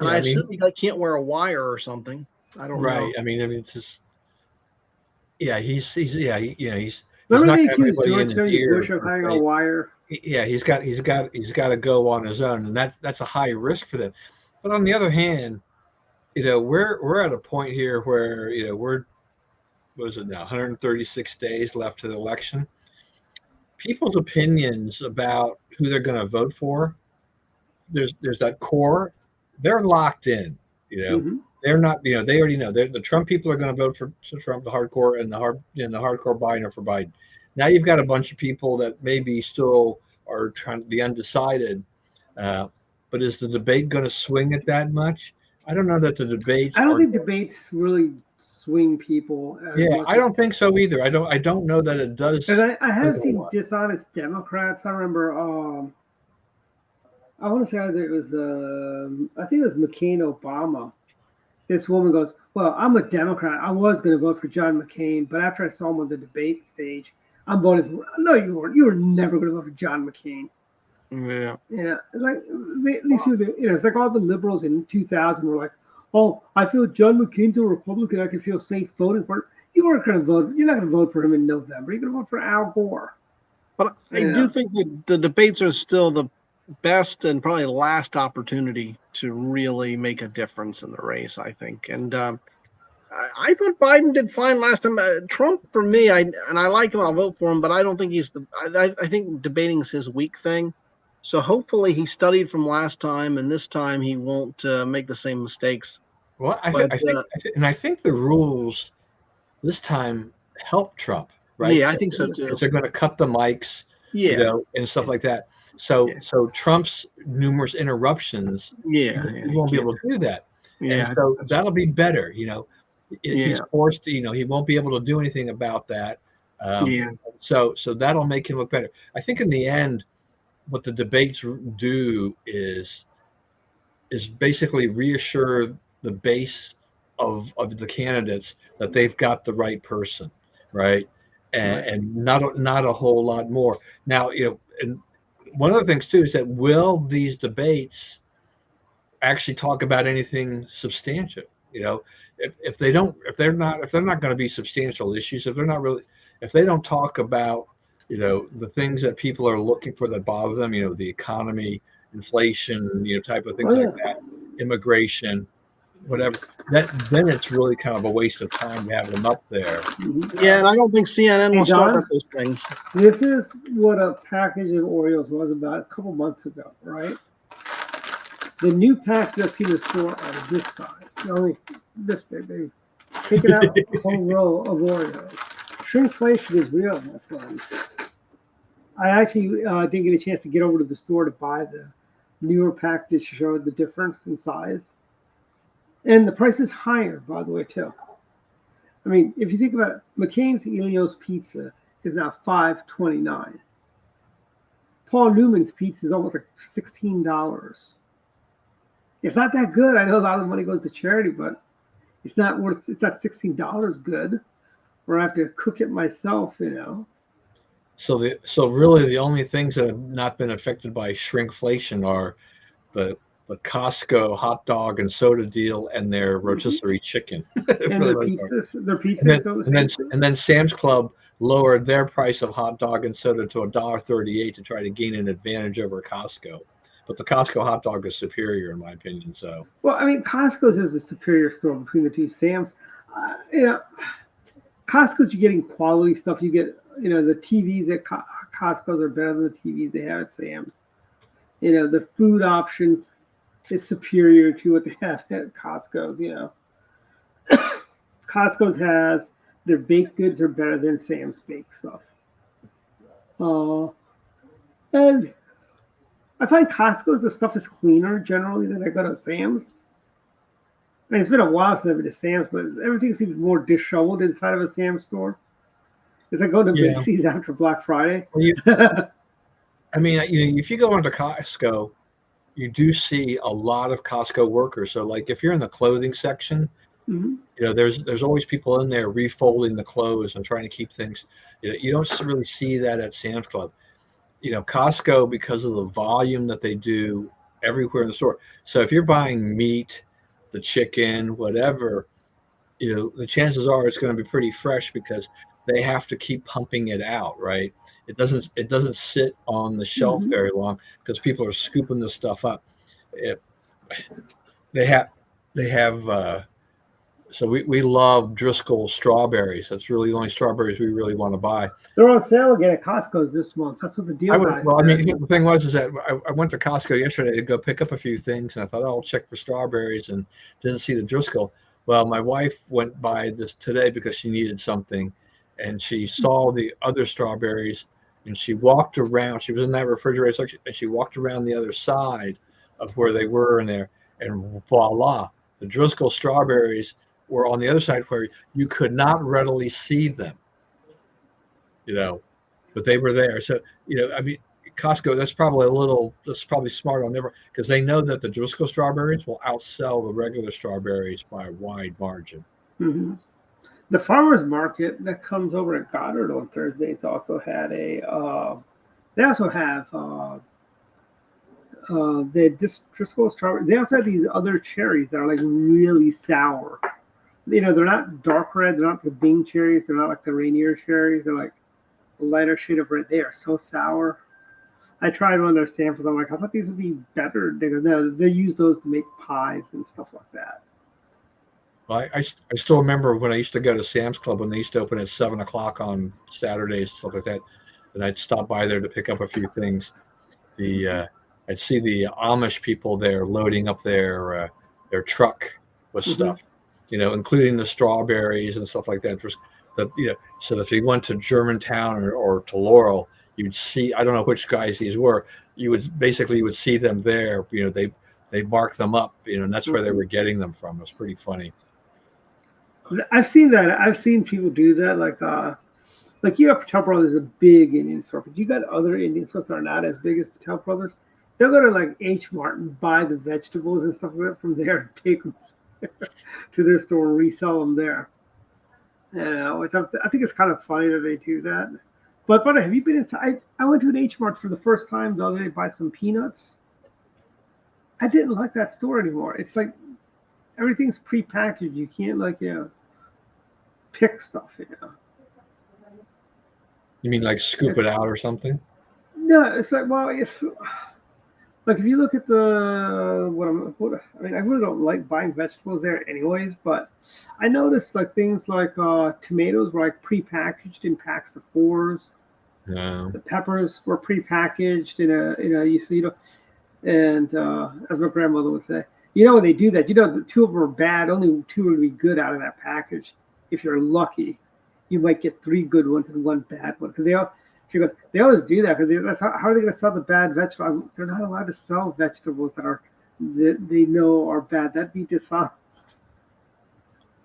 And Yeah, I assume he can't wear a wire or something. I don't know. Right. I mean, it's just. Yeah, he's Remember not they gonna have accused anybody George in his W. ear Bush of and having say, a wire? yeah, he's got to go on his own, and that's a high risk for them. But on the other hand, we're at a point here where we're what is it now 136 days left to the election. People's opinions about who they're going to vote for, there's that core, they're locked in. Mhm. They're not. They already know. The Trump people are going to vote for Trump, the hardcore, and the hardcore Biden are for Biden. Now you've got a bunch of people that maybe still are trying to be undecided. But is the debate going to swing it that much? I don't know that the debates. I don't think debates really swing people. I don't think so either. I don't know that it does. Because I have swing a seen lot. dishonest Democrats. I remember. I want to say either it was. I think it was McCain Obama. This woman goes, "Well, I'm a Democrat. I was going to vote for John McCain, but after I saw him on the debate stage, I'm voting for." No, you weren't. You were never going to vote for John McCain. Yeah. It's like these people. It's like all the liberals in 2000 were like, "Oh, I feel John McCain's a Republican. I can feel safe voting for him." You weren't going to vote. You're not going to vote for him in November. You're going to vote for Al Gore. But I do think that the debates are still the best and probably last opportunity to really make a difference in the race, I think. And I thought Biden did fine last time. Trump, for me, I like him. I'll vote for him, but I don't think he's I think debating is his weak thing. So hopefully he studied from last time, and this time he won't make the same mistakes. Well, I think the rules this time help Trump, right? Yeah, I think so too. Because they're going to cut the mics, Yeah, and stuff like that. So Trump's numerous interruptions, he won't be able to do that. Yeah, And so that'll be better. He's forced. He won't be able to do anything about that. So that'll make him look better. I think in the end, what the debates do is basically reassure the base of the candidates that they've got the right person, right? And not a whole lot more. Now, and one of the things too is that will these debates actually talk about anything substantial? If they're not going to be substantial issues, if they don't talk about the things that people are looking for that bother them, the economy, inflation, type of things like that, immigration, whatever, then it's really kind of a waste of time to have them up there. Yeah, and I don't think CNN will start John? with those things. This is what a package of Oreos was about a couple months ago, right? The new pack you'll see in the store are this size, only this big, baby. Taking out a whole row of Oreos. Shrinkflation is real, my friends. I actually didn't get a chance to get over to the store to buy the newer packages to show the difference in size. And the price is higher, by the way, too. I mean, if you think about it, McCain's Elio's Pizza is now $5.29. Paul Newman's pizza is almost like $16. It's not that good. I know a lot of the money goes to charity, but it's not $16 good. Or I have to cook it myself, So really the only things that have not been affected by shrinkflation are the Costco hot dog and soda deal and their rotisserie chicken. And their pizzas, and then Sam's Club lowered their price of hot dog and soda to $1.38 to try to gain an advantage over Costco. But the Costco hot dog is superior in my opinion. So well, I mean, Costco's is the superior store between the two. Sam's, Costco's, you're getting quality stuff. You get, the TVs at Costco's are better than the TVs they have at Sam's. The food options is superior to what they have at Costco's. Costco's has their baked goods are better than Sam's baked stuff. And I find Costco's the stuff is cleaner generally than I go to Sam's. I mean, it's been a while since I've been to Sam's, but everything seems more disheveled inside of a Sam's store. It's like going to Macy's after Black Friday. I mean, if you go into Costco, you do see a lot of Costco workers. So, like, if you're in the clothing section, there's always people in there refolding the clothes and trying to keep things. You don't really see that at Sam's Club. Costco, because of the volume that they do everywhere in the store. So if you're buying meat, the chicken, whatever, the chances are it's going to be pretty fresh because they have to keep pumping it out, right? It doesn't sit on the shelf very long because people are scooping this stuff up. So we love Driscoll strawberries. That's really the only strawberries we really want to buy. They're on sale again at Costco's this month. That's what the deal was. Well, I mean, the thing was is that I went to Costco yesterday to go pick up a few things, and I thought, I'll check for strawberries, and didn't see the Driscoll. Well, my wife went by this today because she needed something, and she saw the other strawberries, and she walked around. She was in that refrigerator section, and she walked around the other side of where they were in there, and voila, the Driscoll strawberries were on the other side where you could not readily see them, but they were there. So, I mean, Costco, that's probably smart on their, because they know that the Driscoll strawberries will outsell the regular strawberries by a wide margin. Mm-hmm. The farmers market that comes over at Goddard on Thursdays also had they also have the Driscoll strawberry. They also have these other cherries that are like really sour. They're not dark red. They're not the Bing cherries. They're not like the Rainier cherries. They're like a lighter shade of red. They are so sour. I tried one of their samples. I'm like, I thought these would be better. They use those to make pies and stuff like that. Well, I still remember when I used to go to Sam's Club when they used to open at 7:00 on Saturdays, stuff like that, and I'd stop by there to pick up a few things. I'd see the Amish people there loading up their truck with stuff. Including the strawberries and stuff like that. So if you went to Germantown or to Laurel, you'd see, I don't know which guys these were, you would see them there. They mark them up, and that's where they were getting them from. It was pretty funny. I've seen that. I've seen people do that. Like you have Patel Brothers, a big Indian store, but you got other Indian stores that are not as big as Patel Brothers. They'll go to like H Mart and buy the vegetables and stuff like that from there and take them to their store and resell them there. Which I think it's kind of funny that they do that. But have you been inside? I went to an H Mart for the first time the other day to buy some peanuts. I didn't like that store anymore. It's like everything's prepackaged. You can't pick stuff. You mean like scoop it out or something? No, it's like, well, it's like if you look at I really don't like buying vegetables there anyways, but I noticed like things like tomatoes were like prepackaged in packs of 4s. No. The peppers were prepackaged and as my grandmother would say, when they do that, the 2 of them are bad, only 2 would be good out of that package. If you're lucky, you might get 3 good ones and 1 bad one, because they always do that, because how are they going to sell the bad vegetables? They're not allowed to sell vegetables that they know are bad. That'd be dishonest.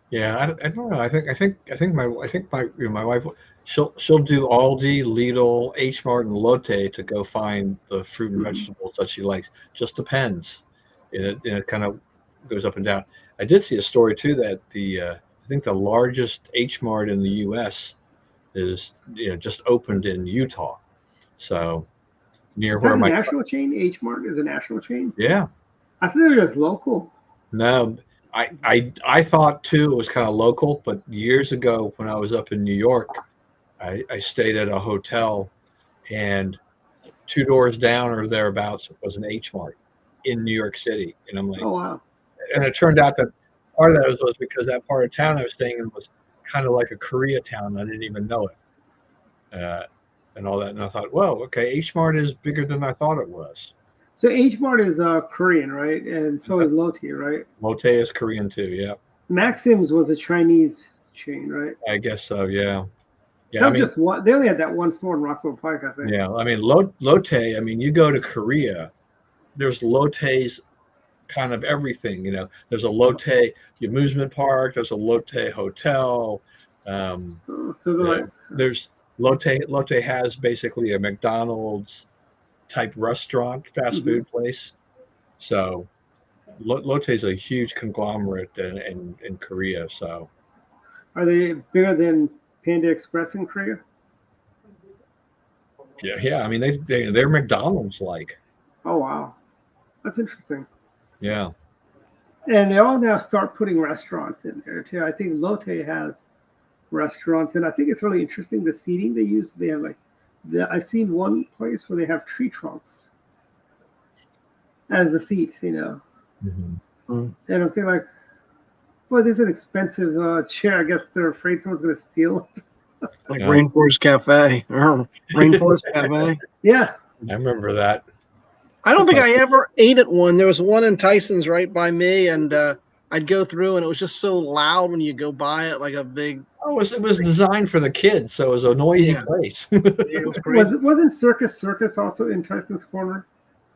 Yeah, I don't know. I think my wife she'll do Aldi, Lidl, H Mart, and Lotte to go find the fruit and vegetables that she likes. Just depends. And it kind of goes up and down. I did see a story too that I think the largest H Mart in the U.S. is just opened in Utah. So near Is that where a my national chain? H Mart is a national chain. yeah. I thought it was local. No, I thought too it was kind of local, but years ago when I was up in New York, I stayed at a hotel, and two doors down or thereabouts was an H Mart in New York City, and I'm like, Oh wow. and it turned out that part of that was because that part of town I was staying in was kind of like a Koreatown. I didn't even know it, and all that, and I thought, well, okay, H Mart is bigger than I thought it was. So H Mart is Korean, right? And so is Lotte, right? Lotte is Korean too, yeah. Maxim's was a Chinese chain, right? I guess so, yeah. Yeah, That I was mean, just one. They only had that one store in Rockville Pike, I think. yeah, I mean, Lotte, I mean, you go to Korea, there's Lotte's kind of everything, There's a Lotte amusement park, there's a Lotte hotel. So they're like, There's Lotte has basically a McDonald's type restaurant, fast food place. So Lotte is a huge conglomerate in Korea. So are they bigger than Panda Express in Korea? yeah. I mean, they're McDonald's like. Oh wow, that's interesting. Yeah. And they all now start putting restaurants in there too. I think Lotte has restaurants, and I think it's really interesting the seating they use. They have I've seen one place where they have tree trunks as the seats, Mm-hmm. And I'm thinking like, well, this is an expensive chair. I guess they're afraid someone's going to steal it. Like Rainforest Cafe or Rainforest Cafe. Yeah. I remember that. I don't think I ever ate at one. There was one in Tyson's right by me, and I'd go through, and it was just so loud when you go by it, like a big. Oh, it was designed for the kids, so it was a noisy place. It was crazy. Wasn't Circus also in Tyson's Corner?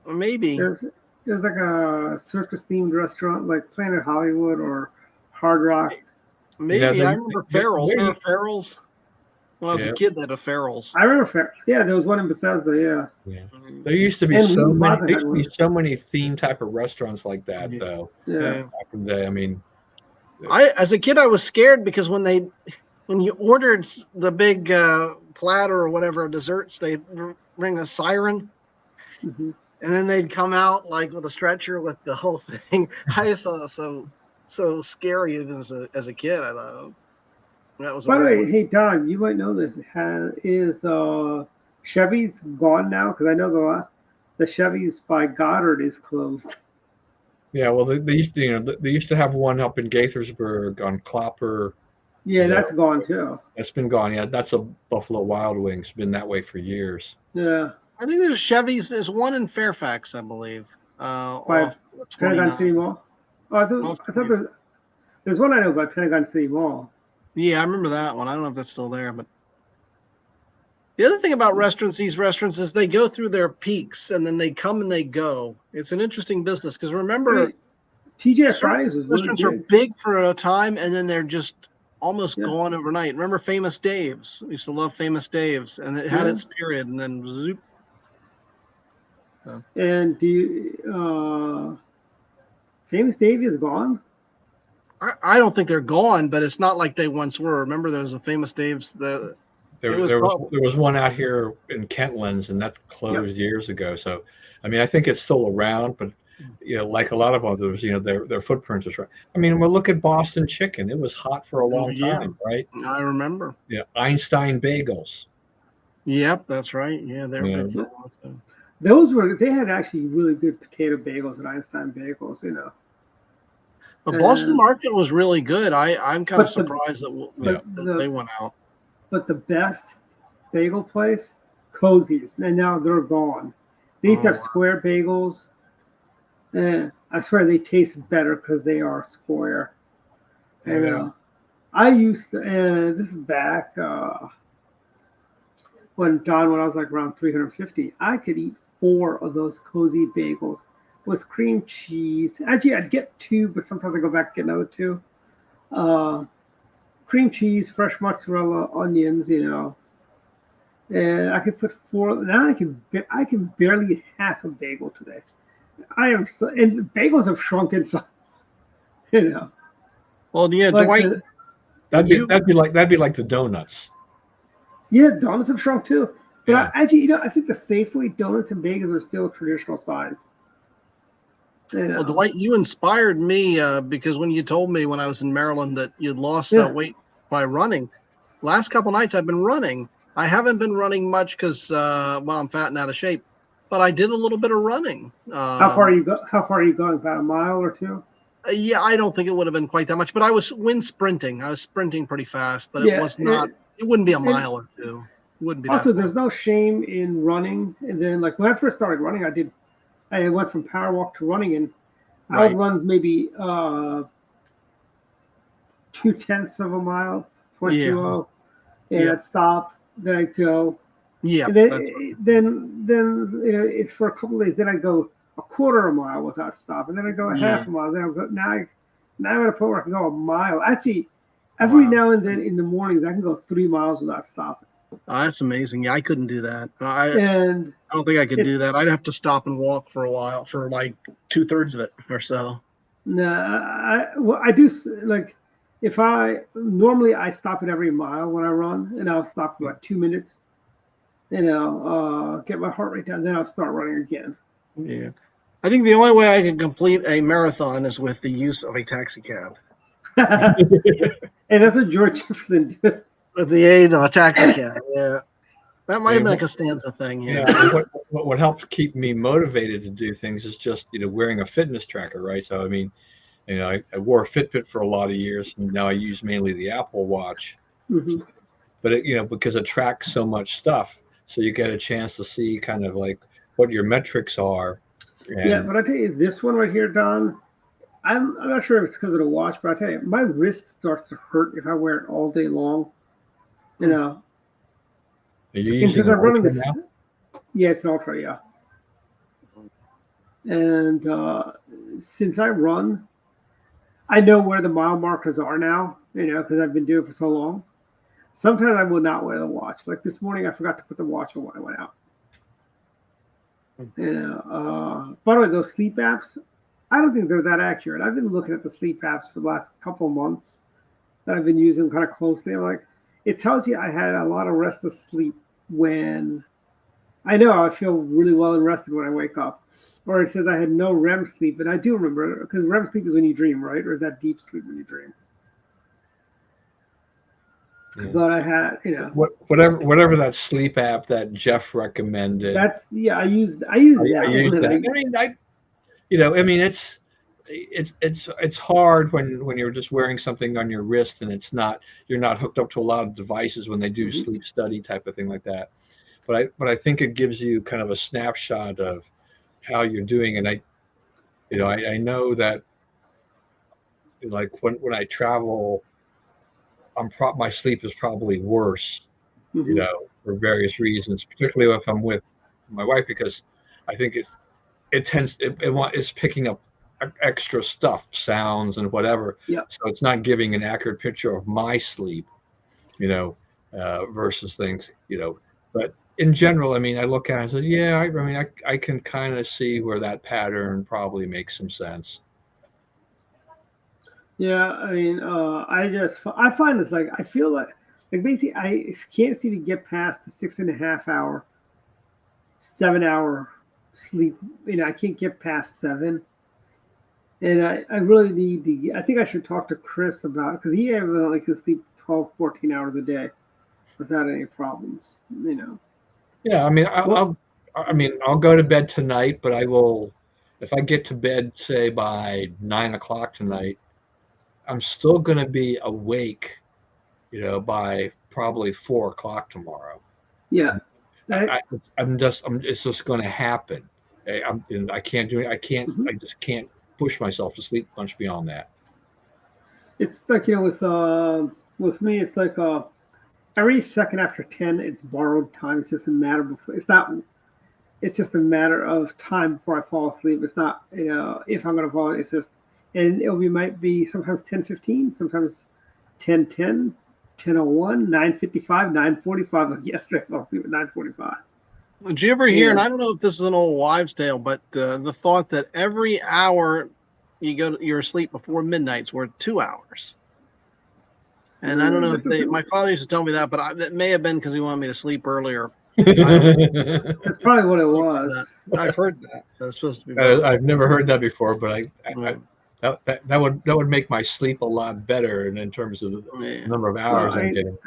Maybe. There's like a circus themed restaurant like Planet Hollywood or Hard Rock. Maybe. I remember Farrell's. Remember Farrell's? When I was a kid, they had a Farrell's. I remember. Yeah, there was one in Bethesda. Yeah. There used to be so many theme type of restaurants like that, though. Yeah. Back in the day, I mean, as a kid, I was scared because when you ordered the big platter or whatever of desserts, they'd ring a siren, and then they'd come out like with a stretcher with the whole thing. I just thought it was so scary as a kid. I thought. That was. By the way, hey Don, you might know this. Is Chevy's gone now? Because I know the Chevy's by Goddard is closed. Yeah, well, they used to have one up in Gaithersburg on Clopper. Yeah, that's gone too. It's been gone. Yeah, that's a Buffalo Wild Wings. Been that way for years. Yeah, I think there's Chevy's. There's one in Fairfax, I believe. By Pentagon City Mall. Oh, I thought there's one I know by Pentagon City Mall. Yeah, I remember that one. I don't know if that's still there, but the other thing about these restaurants is they go through their peaks and then they come and they go. It's an interesting business because remember, TGI Fridays was restaurants are big for a time and then they're just almost gone overnight. Remember Famous Dave's? I used to love Famous Dave's, and it had its period, and then zoop. And do you, Famous Dave is gone? I don't think they're gone, but it's not like they once were. Remember, there was a Famous Dave's. There was one out here in Kentlands, and that closed years ago. So, I mean, I think it's still around, but like a lot of others, their footprint is right. I mean, we'll look at Boston Chicken. It was hot for a long time, right? I remember. Yeah, Einstein Bagels. Yep, that's right. Yeah, they were good for a long time. They had actually really good potato bagels at Einstein Bagels, But Boston Market was really good. I'm kind of surprised that they went out. But the best bagel place, Cozy's, and now they're gone. They used to have square bagels. And I swear they taste better because they are square. And I used to, and this is back when I was like around 350, I could eat 4 of those Cozy bagels with cream cheese. Actually, I'd get 2, but sometimes I go back and get another 2. cream cheese, fresh mozzarella, onions, and I could put 4. Now I can barely eat half a bagel today. And bagels have shrunk in size, Well, yeah, Like Dwight. That'd be like the donuts. Yeah, donuts have shrunk too. But Yeah. I think the Safeway donuts and bagels are still traditional size. Well, Dwight, you inspired me because when you told me when I was in Maryland that you'd lost Yeah. that weight by running, last couple nights I've been running. I haven't been running much because I'm fat and out of shape, but I did a little bit of running. How far are you going? About a mile or two? Yeah, I don't think it would have been quite that much, but I was sprinting. I was sprinting pretty fast, but it was not. It wouldn't be a mile or two. It wouldn't be. Also, there's no shame in running. And then, like when I first started running, I went from power walk to running, and I would run maybe 0.2 of a mile, 0.20, and I'd stop. Then I'd go. Yeah. And then it's for a couple of days. Then I'd go a quarter of a mile without stopping. Then I'd go a half a mile. Then I'll go. Now I'm at a point where I can go a mile. Actually, every now and then in the mornings, I can go 3 miles without stopping. Oh, that's amazing. Yeah, I couldn't do that. I And don't think I could do that. I'd have to stop and walk for a while, for like 2/3 of it or so. no, I do like if normally I stop at every mile when I run, and I'll stop for like 2 minutes, and I'll get my heart rate down. Then I'll start running again. Yeah, I think the only way I can complete a marathon is with the use of a taxi cab. And that's what George Jefferson did. With the aid of a taxi cab, yeah. That might have been a Costanza thing, Yeah. What helps keep me motivated to do things is just wearing a fitness tracker, right? So I mean, I wore a Fitbit for a lot of years, and now I use mainly the Apple Watch. Mm-hmm. But because it tracks so much stuff, so you get a chance to see kind of like what your metrics are. Yeah, but I tell you, this one right here, Don, I'm not sure if it's because of the watch, but I tell you, my wrist starts to hurt if I wear it all day long. Are you using I'm running Ultra this now? Yeah, it's an ultra, yeah. And since I run, I know where the mile markers are now, because I've been doing it for so long. Sometimes I will not wear the watch. Like this morning, I forgot to put the watch on when I went out. By the way, those sleep apps, I don't think they're that accurate. I've been looking at the sleep apps for the last couple of months that I've been using kind of closely. I'm like, it tells you I had a lot of restless sleep when I know I feel really well and rested when I wake up. Or it says I had no REM sleep, and I do remember, because REM sleep is when you dream, right? Or is that deep sleep when you dream? Yeah. But I had, whatever that sleep app that Jeff recommended. I use that. I use that. I mean, it's hard when you're just wearing something on your wrist and you're not hooked up to a lot of devices when they do sleep study type of thing like that. But I think it gives you kind of a snapshot of how you're doing, and I know that like when I travel, my sleep is probably worse, for various reasons, particularly if I'm with my wife, because I think it's picking up extra stuff, sounds and whatever. Yeah. So it's not giving an accurate picture of my sleep, versus things, But in general, I mean, I look at it and say, yeah, I mean, I can kind of see where that pattern probably makes some sense. Yeah, I mean, I find this like, I feel like basically I can't seem to get past the 6.5 hour, 7 hour sleep. I can't get past 7. And I really need I think I should talk to Chris about it, because he evidently can sleep 12, 14 hours a day without any problems, Yeah, I mean, I'll go to bed tonight, but I will, if I get to bed, say by 9 o'clock tonight, I'm still going to be awake, by probably 4 o'clock tomorrow. Yeah. It's just going to happen. I can't do it. I just can't push myself to sleep much beyond that. It's like, with me, it's like, every second after 10, it's borrowed time. It's just a matter it's just a matter of time before I fall asleep. It's not, if I'm going to fall, it's just, and might be sometimes 10:15, sometimes 10:10, 10:01, 9:55, 9:45. Like yesterday, I fell asleep at 9:45. Did you ever hear? Yeah. And I don't know if this is an old wives' tale, but the thought that every hour you're asleep before midnight's worth 2 hours. And I don't know if my father used to tell me that, but that may have been because he wanted me to sleep earlier. That's probably what it was. I've heard that. That's supposed to be. I've never heard that before, but that would make my sleep a lot better in terms of the number of hours I'm getting.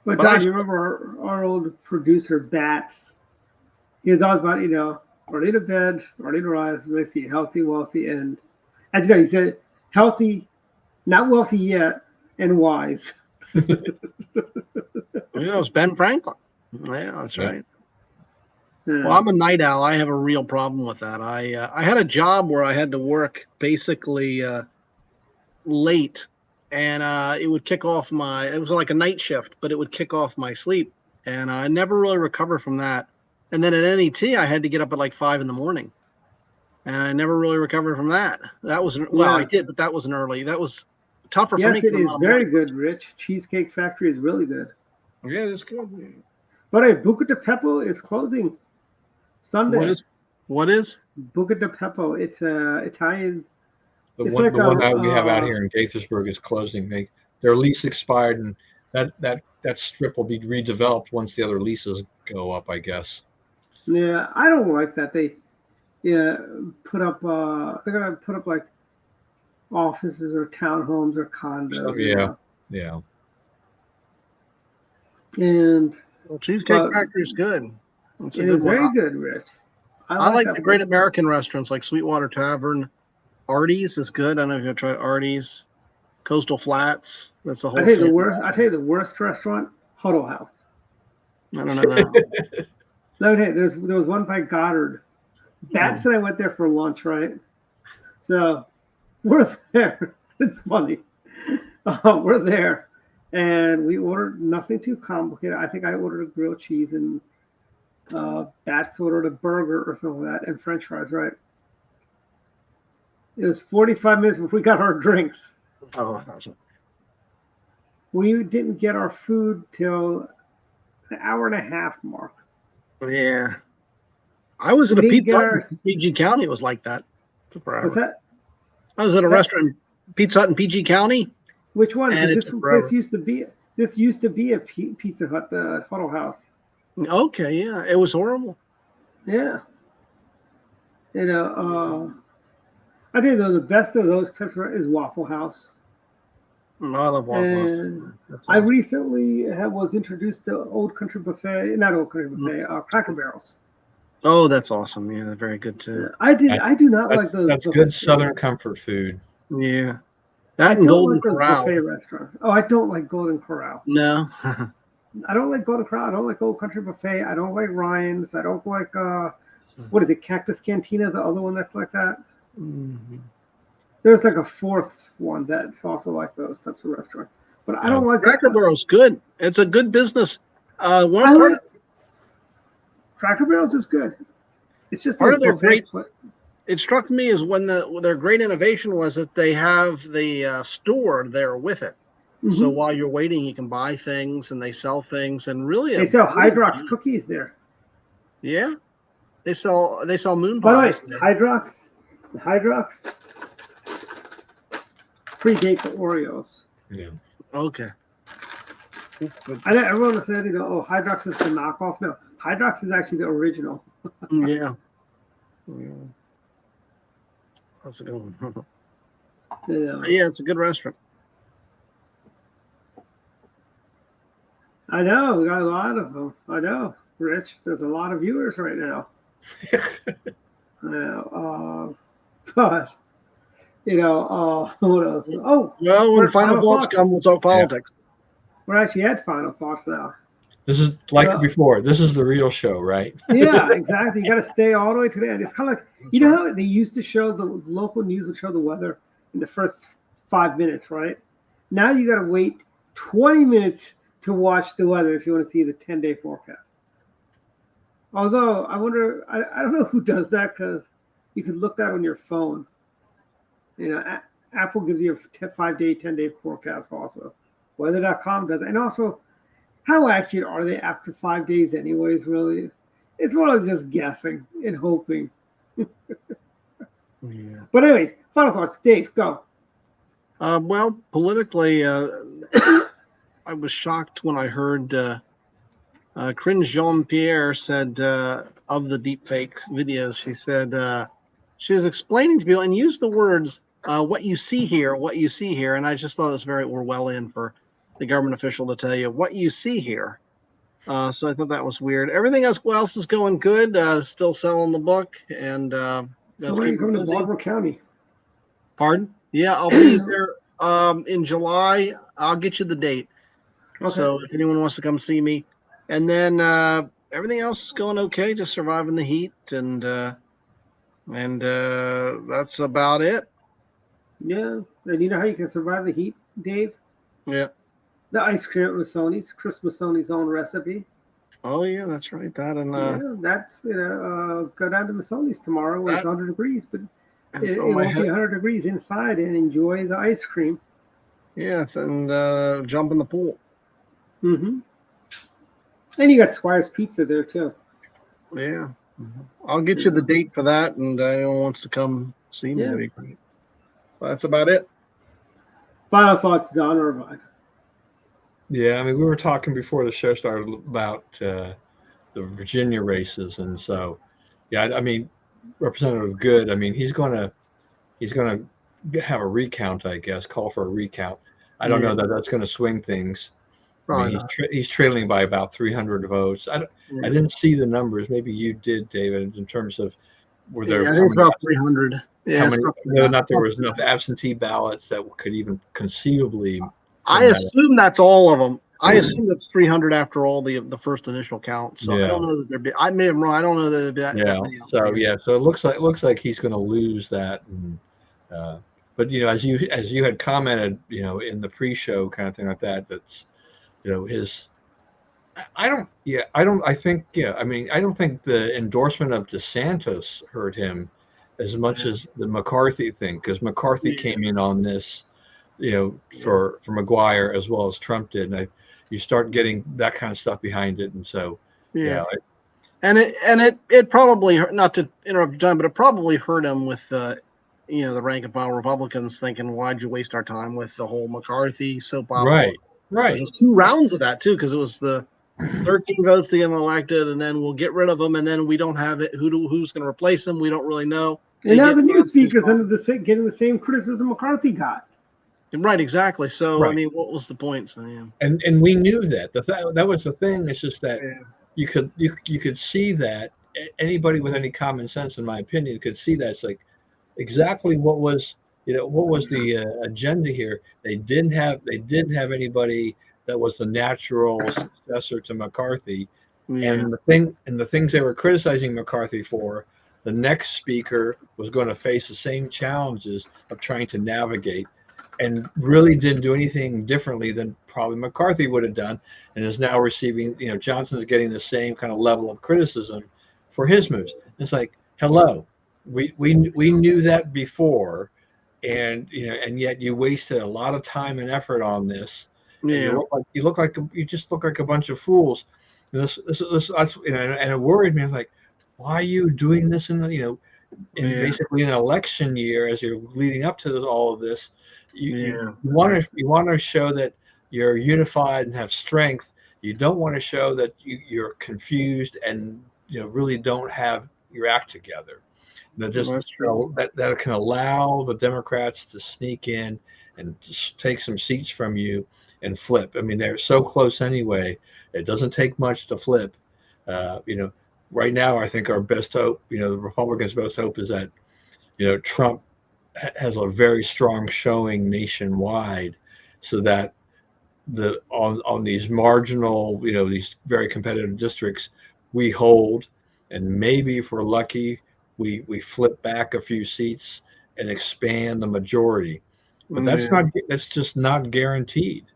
But John, you remember our old producer Bats? He was always about, early to bed, early to rise, makes you healthy, wealthy, and as you know, he said healthy, not wealthy yet, and wise. It was Ben Franklin. Yeah, that's right. Yeah. Well, I'm a night owl. I have a real problem with that. I had a job where I had to work basically late, and it would kick off it was like a night shift, but it would kick off my sleep, and I never really recovered from that. And then at NET, I had to get up at like 5 a.m, and I never really recovered from that. That was I did, but that wasn't early. That was tougher for me. Yes, it is very good, Rich. Cheesecake Factory is really good. Yeah, it's good. But hey, Buca di Beppo is closing Sunday. What is? Buca di Beppo? It's Italian. The one that we have out here in Gaithersburg is closing. Their lease expired, and that strip will be redeveloped once the other leases go up, I guess. Yeah, I don't like that. They put up. They're gonna put up like offices or townhomes or condos. Yeah. And Cheesecake Factory is good. It is very good, Rich. I like the great American restaurants like Sweetwater Tavern. Artie's is good. I don't know if you've tried Artie's. Coastal Flats. That's a whole. I tell you the worst restaurant, Huddle House. I don't know that. Let me tell you, there was one by Goddard. Bats and I went there for lunch, right? So we're there. It's funny. We're there, and we ordered nothing too complicated. I think I ordered a grilled cheese, and Bats ordered a burger or something like that, and French fries, right? It was 45 minutes before we got our drinks. Oh, we didn't get our food till an hour and a half mark. Yeah. I was at a Pizza Hut in PG County. It was like that. What's that? I was at a restaurant, Pizza Hut in PG County. Which one? This used to be a Pizza Hut, the Huddle House. Okay, yeah. It was horrible. Yeah. I think the best of those types is Waffle House. I love Waffle House. I recently was introduced to Old Country Buffet, not Old Country Buffet, Cracker Barrels. Oh, that's awesome. Yeah, they're very good too. I do not like those. That's good Southern comfort food. Yeah. That and Golden Corral. Buffet restaurants. Oh, I don't like Golden Corral. No. I don't like Golden Corral. I don't like Old Country Buffet. I don't like Ryan's. I don't like what is it, Cactus Cantina, the other one that's like that. Mm-hmm. There's like a fourth one that's also like those types of restaurants. But I don't like Cracker Barrel's good. It's a good business. Cracker Barrel's is good. It's just part of their great. It struck me as when their great innovation was that they have the store there with it. Mm-hmm. So while you're waiting, you can buy things and they sell things and really they sell Hydrox cookies there. Yeah, they sell moon pies. By the way, Hydrox predate the Oreos. Yeah. Okay. I know everyone said, Hydrox is the knockoff. No, Hydrox is actually the original. Yeah. That's a good one. Yeah, it's a good restaurant. I know. We got a lot of them. I know, Rich. There's a lot of viewers right now. I know. But, what else? Oh. Well, when final thoughts come, we'll talk politics. We're actually at final thoughts now. This is like before. This is the real show, right? Yeah, exactly. You got to stay all the way to the end. It's kind of like, how they used to show the local news would show the weather in the first 5 minutes, right? Now you got to wait 20 minutes to watch the weather if you want to see the 10-day forecast. Although I wonder, I don't know who does that because you could look that on your phone Apple gives you a 5-day, 10-day forecast also. Weather.com does, and also, how accurate are they after 5 days, anyways? Really, it's more like just guessing and hoping. Yeah. But anyways, final thoughts, Dave. Go. Well, politically, I was shocked when I heard Cringe Jean-Pierre said of the deepfake videos. She said she was explaining to people and used the words "what you see here," and I just thought it was very Orwellian for the government official to tell you what you see here. So I thought that was weird. Everything else is going good. Still selling the book, and So that's when are you keeping coming to busy. Baltimore County? Pardon? Yeah, I'll be there in July. I'll get you the date. Okay. So if anyone wants to come see me, and then everything else is going okay, just surviving the heat, and that's about it. Yeah, and you know how you can survive the heat, Dave? Yeah. The ice cream at Masoni's, Chris Masoni's own recipe. Oh yeah, that's right. That and Yeah, that's go down to Masoni's tomorrow when it's 100 degrees, but it throw my won't be head. 100 degrees inside, and enjoy the ice cream. Yeah, and jump in the pool. Mm-hmm. And you got Squire's Pizza there too. Yeah. I'll get you the date for that, and anyone wants to come see me, Yeah. that'd be great. Well, that's about it. Final thoughts, Don or Ryan? Yeah, I mean, we were talking before the show started about the Virginia races, and so, yeah, I mean, Representative Good. I mean, he's gonna have a recount, I guess, call for a recount. I don't know that that's going to swing things. I mean, he's trailing by about 300 votes. I didn't see the numbers. Maybe you did, David, in terms of were there? I think it's about 300. Yeah, how many? Whether or not there was enough absentee ballots that could even conceivably. I assume that's all of them. I assume that's 300 after all the first initial count. So I don't know that there'd be. I may have wrong. I don't know that there'd be that many. So it looks like he's going to lose that. And, but as you had commented, in the pre-show kind of thing like that, that's his. I don't think the endorsement of DeSantis hurt him as much as the McCarthy thing, because McCarthy came in on this, for McGuire as well as Trump did, and you start getting that kind of stuff behind it, and so and it probably hurt, not to interrupt John, but it probably hurt him with the rank and file Republicans thinking, why'd you waste our time with the whole McCarthy soap opera? Right. There's 2 rounds of that too, because it was the 13 votes to get him elected, and then we'll get rid of him, and then we don't have it. Who's going to replace him? We don't really know. And now the new speakers getting the same criticism McCarthy got. Right, exactly. So I mean, what was the point? So and we knew that. That was the thing. It's just that you could see that anybody with any common sense, in my opinion, could see that. It's like exactly what was the agenda here. They didn't have anybody that was the natural successor to McCarthy, and the things they were criticizing McCarthy for, the next speaker was going to face the same challenges of trying to navigate, and really didn't do anything differently than probably McCarthy would have done, and is now receiving, Johnson's getting the same kind of level of criticism for his moves. It's like, hello, we knew that before, and yet you wasted a lot of time and effort on this. You just look like a bunch of fools. And and it worried me. I was like, why are you doing this in basically an election year as you're leading up to all of this? You want to show that you're unified and have strength. You don't want to show that you're confused and really don't have your act together. That can allow the Democrats to sneak in and just take some seats from you and flip. I mean, they're so close anyway. It doesn't take much to flip. Right now, I think our best hope, the Republicans' best hope is that, Trump has a very strong showing nationwide, so that on these marginal, these very competitive districts, we hold, and maybe if we're lucky, we flip back a few seats and expand the majority. But that's just not guaranteed,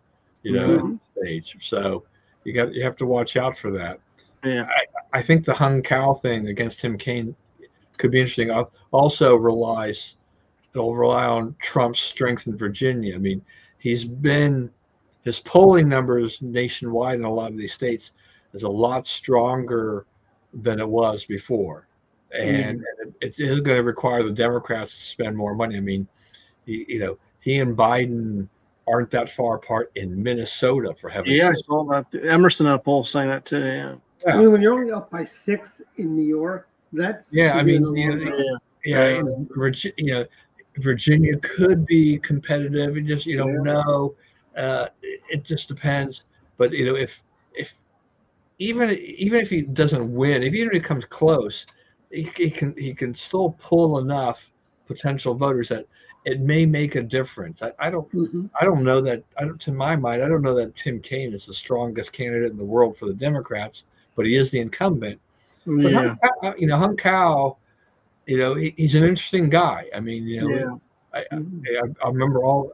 at this stage. So you have to watch out for that. Yeah. I think the hung cow thing against Tim Kaine could be interesting. Also relies it'll rely on Trump's strength in Virginia. I mean, his polling numbers nationwide in a lot of these states is a lot stronger than it was before, and it is going to require the Democrats to spend more money. I mean, he and Biden aren't that far apart in Minnesota, for heaven's Yeah, I sake. saw that. Emerson had a poll saying that too. Yeah. I mean, when you're only up by 6 in New York, that's Yeah, I mean, Virginia could be competitive. You just you don't know. It just depends. But if even if he doesn't win, even if he comes close, he can still pull enough potential voters that it may make a difference. I don't know that. To my mind, I don't know that Tim Kaine is the strongest candidate in the world for the Democrats, but he is the incumbent. But Hung Kao, he's an interesting guy. I mean, I remember all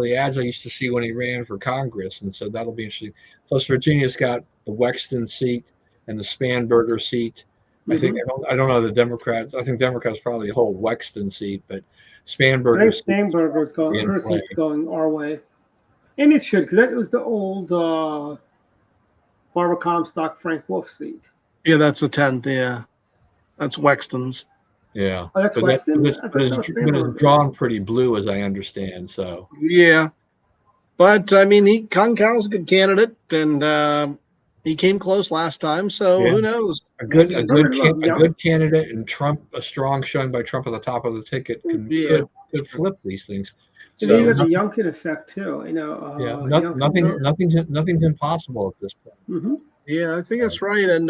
the ads I used to see when he ran for Congress, and so that'll be interesting. Plus, Virginia's got the Wexton seat and the Spanberger seat. I don't know the Democrats. I think Democrats probably hold Wexton seat, but Spanberger. Spanberger's going. Her seat's going our way, and it should, because that was the old Barbara Comstock Frank Wolf seat. Yeah, that's the 10th. Yeah, that's Wexton's. Yeah, that's Wexton. But it's drawn pretty blue, as I understand. So yeah, but I mean, Hung Kao's a good candidate, and he came close last time. So who knows? A good candidate, and Trump, a strong showing by Trump at the top of the ticket could flip these things. And then you got the Youngkin effect too. Nothing's impossible at this point. Yeah, I think that's right. And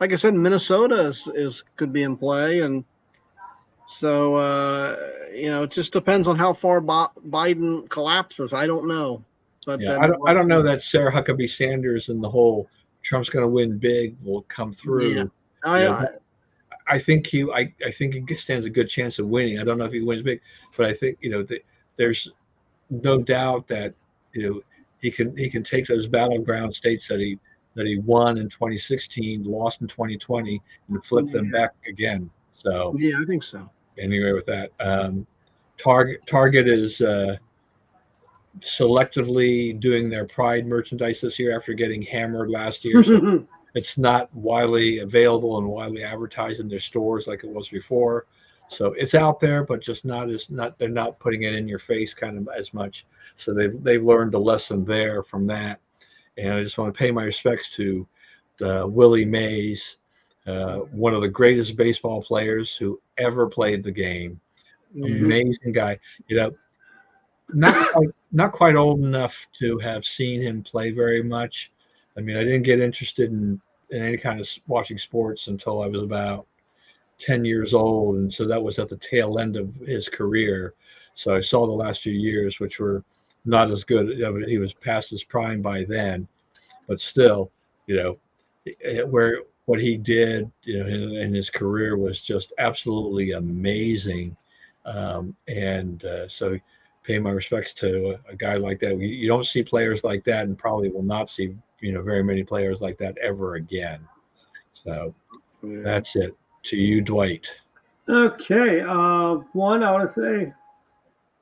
like I said, Minnesota could be in play, and so it just depends on how far Biden collapses. I don't know, but I don't know that Sarah Huckabee Sanders and the whole Trump's going to win big will come through. Yeah. I think he stands a good chance of winning. I don't know if he wins big, but I think there's no doubt that he can take those battleground states that he won in 2016, lost in 2020, and flip them back again. So I think so. Anyway, with that, Target is selectively doing their Pride merchandise this year after getting hammered last year. So it's not widely available and widely advertised in their stores like it was before. So it's out there, but just they're not putting it in your face kind of as much. So they've learned a lesson there from that. And I just want to pay my respects to Willie Mays, one of the greatest baseball players who ever played the game. Amazing guy. Not quite old enough to have seen him play very much. I mean, I didn't get interested in any kind of watching sports until I was about 10 years old, and so that was at the tail end of his career. So I saw the last few years, which were not as good. He was past his prime by then, but still, what he did, in his career was just absolutely amazing. So pay my respects to a guy like that. You don't see players like that, and probably will not see, very many players like that ever again. So that's it. To you, Dwight. Okay. One, I want to say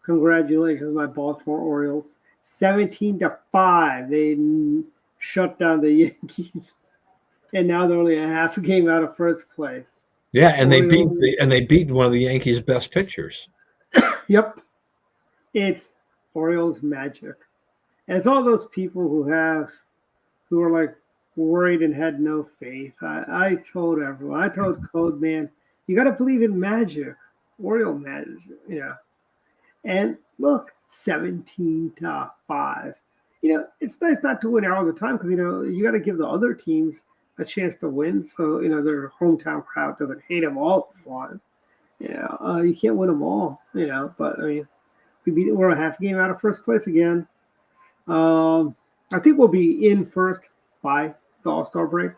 congratulations, my Baltimore Orioles. 17-5. They shut down the Yankees, and now they're only a half a game out of first place. Yeah, and they beat one of the Yankees' best pitchers. Yep. It's Orioles magic. And it's all those people who are like worried and had no faith. I told everyone. I told Code Man, you got to believe in magic, Oriole magic. And look, 17-5. It's nice not to win all the time because you got to give the other teams a chance to win, so their hometown crowd doesn't hate them all at once. You can't win them all. But I mean, we're a half game out of first place again. I think we'll be in first by the All-Star break.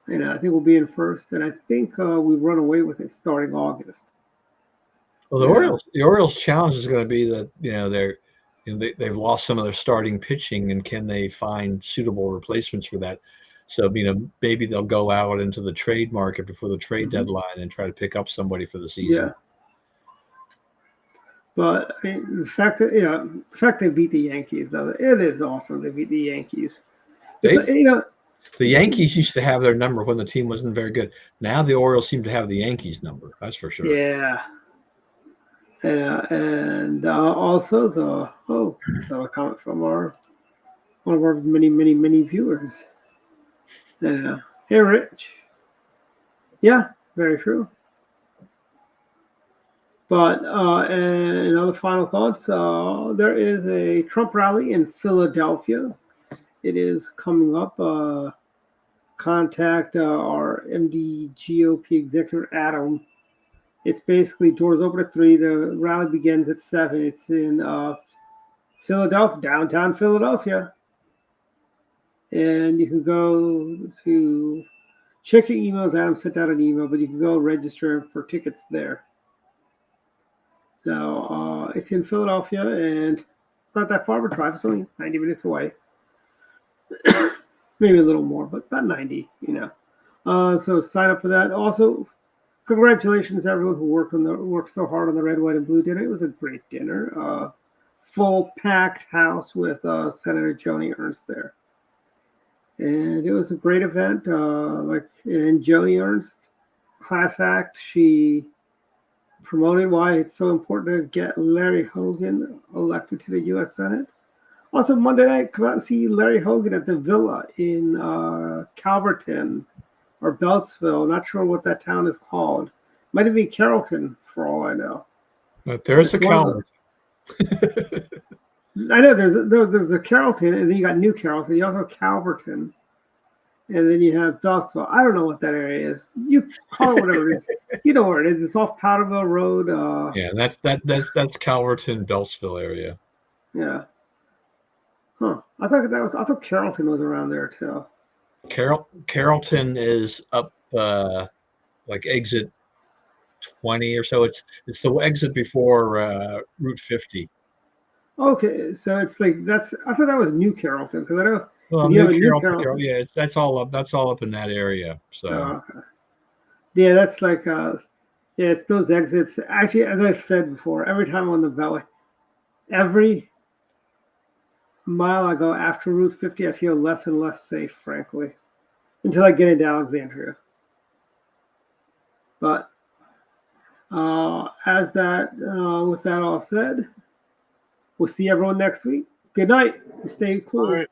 I think we'll be in first, and I think we run away with it starting August. Well, the Orioles' challenge is going to be that they've lost some of their starting pitching, and can they find suitable replacements for that? So maybe they'll go out into the trade market before the trade deadline and try to pick up somebody for the season. But I mean, the fact they beat the Yankees, though, it is awesome. They beat the Yankees. They, The Yankees used to have their number when the team wasn't very good. Now the Orioles seem to have the Yankees number. That's for sure. Yeah. And also a comment from one of our many viewers. Hey, Rich. Yeah, very true. But and other final thoughts. There is a Trump rally in Philadelphia. It is coming up. Contact our MD GOP executive Adam. It's basically doors open at 3. The rally begins at 7. It's in Philadelphia, downtown Philadelphia. And you can go to check your emails. Adam sent out an email, but you can go register for tickets there. So it's in Philadelphia, and it's not that far of a drive. It's only 90 minutes away. Maybe a little more, but about 90, So sign up for that. Also, congratulations to everyone who worked so hard on the red, white, and blue dinner. It was a great dinner. Full packed house with Senator Joni Ernst there. And it was a great event. And Joni Ernst, class act, she promoted why it's so important to get Larry Hogan elected to the U.S. Senate. Also, Monday night, come out and see Larry Hogan at the Villa in Calverton or Beltsville. Not sure what that town is called. Might be Carrollton, for all I know. But there's a Calverton. I know there's a Carrollton, and then you got New Carrollton. You also have Calverton, and then you have Beltsville. I don't know what that area is. You call it whatever it is. You know where it is. It's off Powderville Road. Yeah, that's Calverton, Beltsville area. Yeah. Huh. I thought Carrollton was around there too. Carrollton is up like exit 20 or so. It's the exit before Route 50. Okay, so it's like I thought that was New Carrollton because I know. Well, you have New Carrollton, yeah, that's all up in that area. So okay. Yeah, that's like it's those exits. Actually, as I've said before, every time I'm on the Beltway, every mile I go after Route 50, I feel less and less safe, frankly, until I get into Alexandria. But with that all said, we'll see everyone next week. Good night. Stay cool.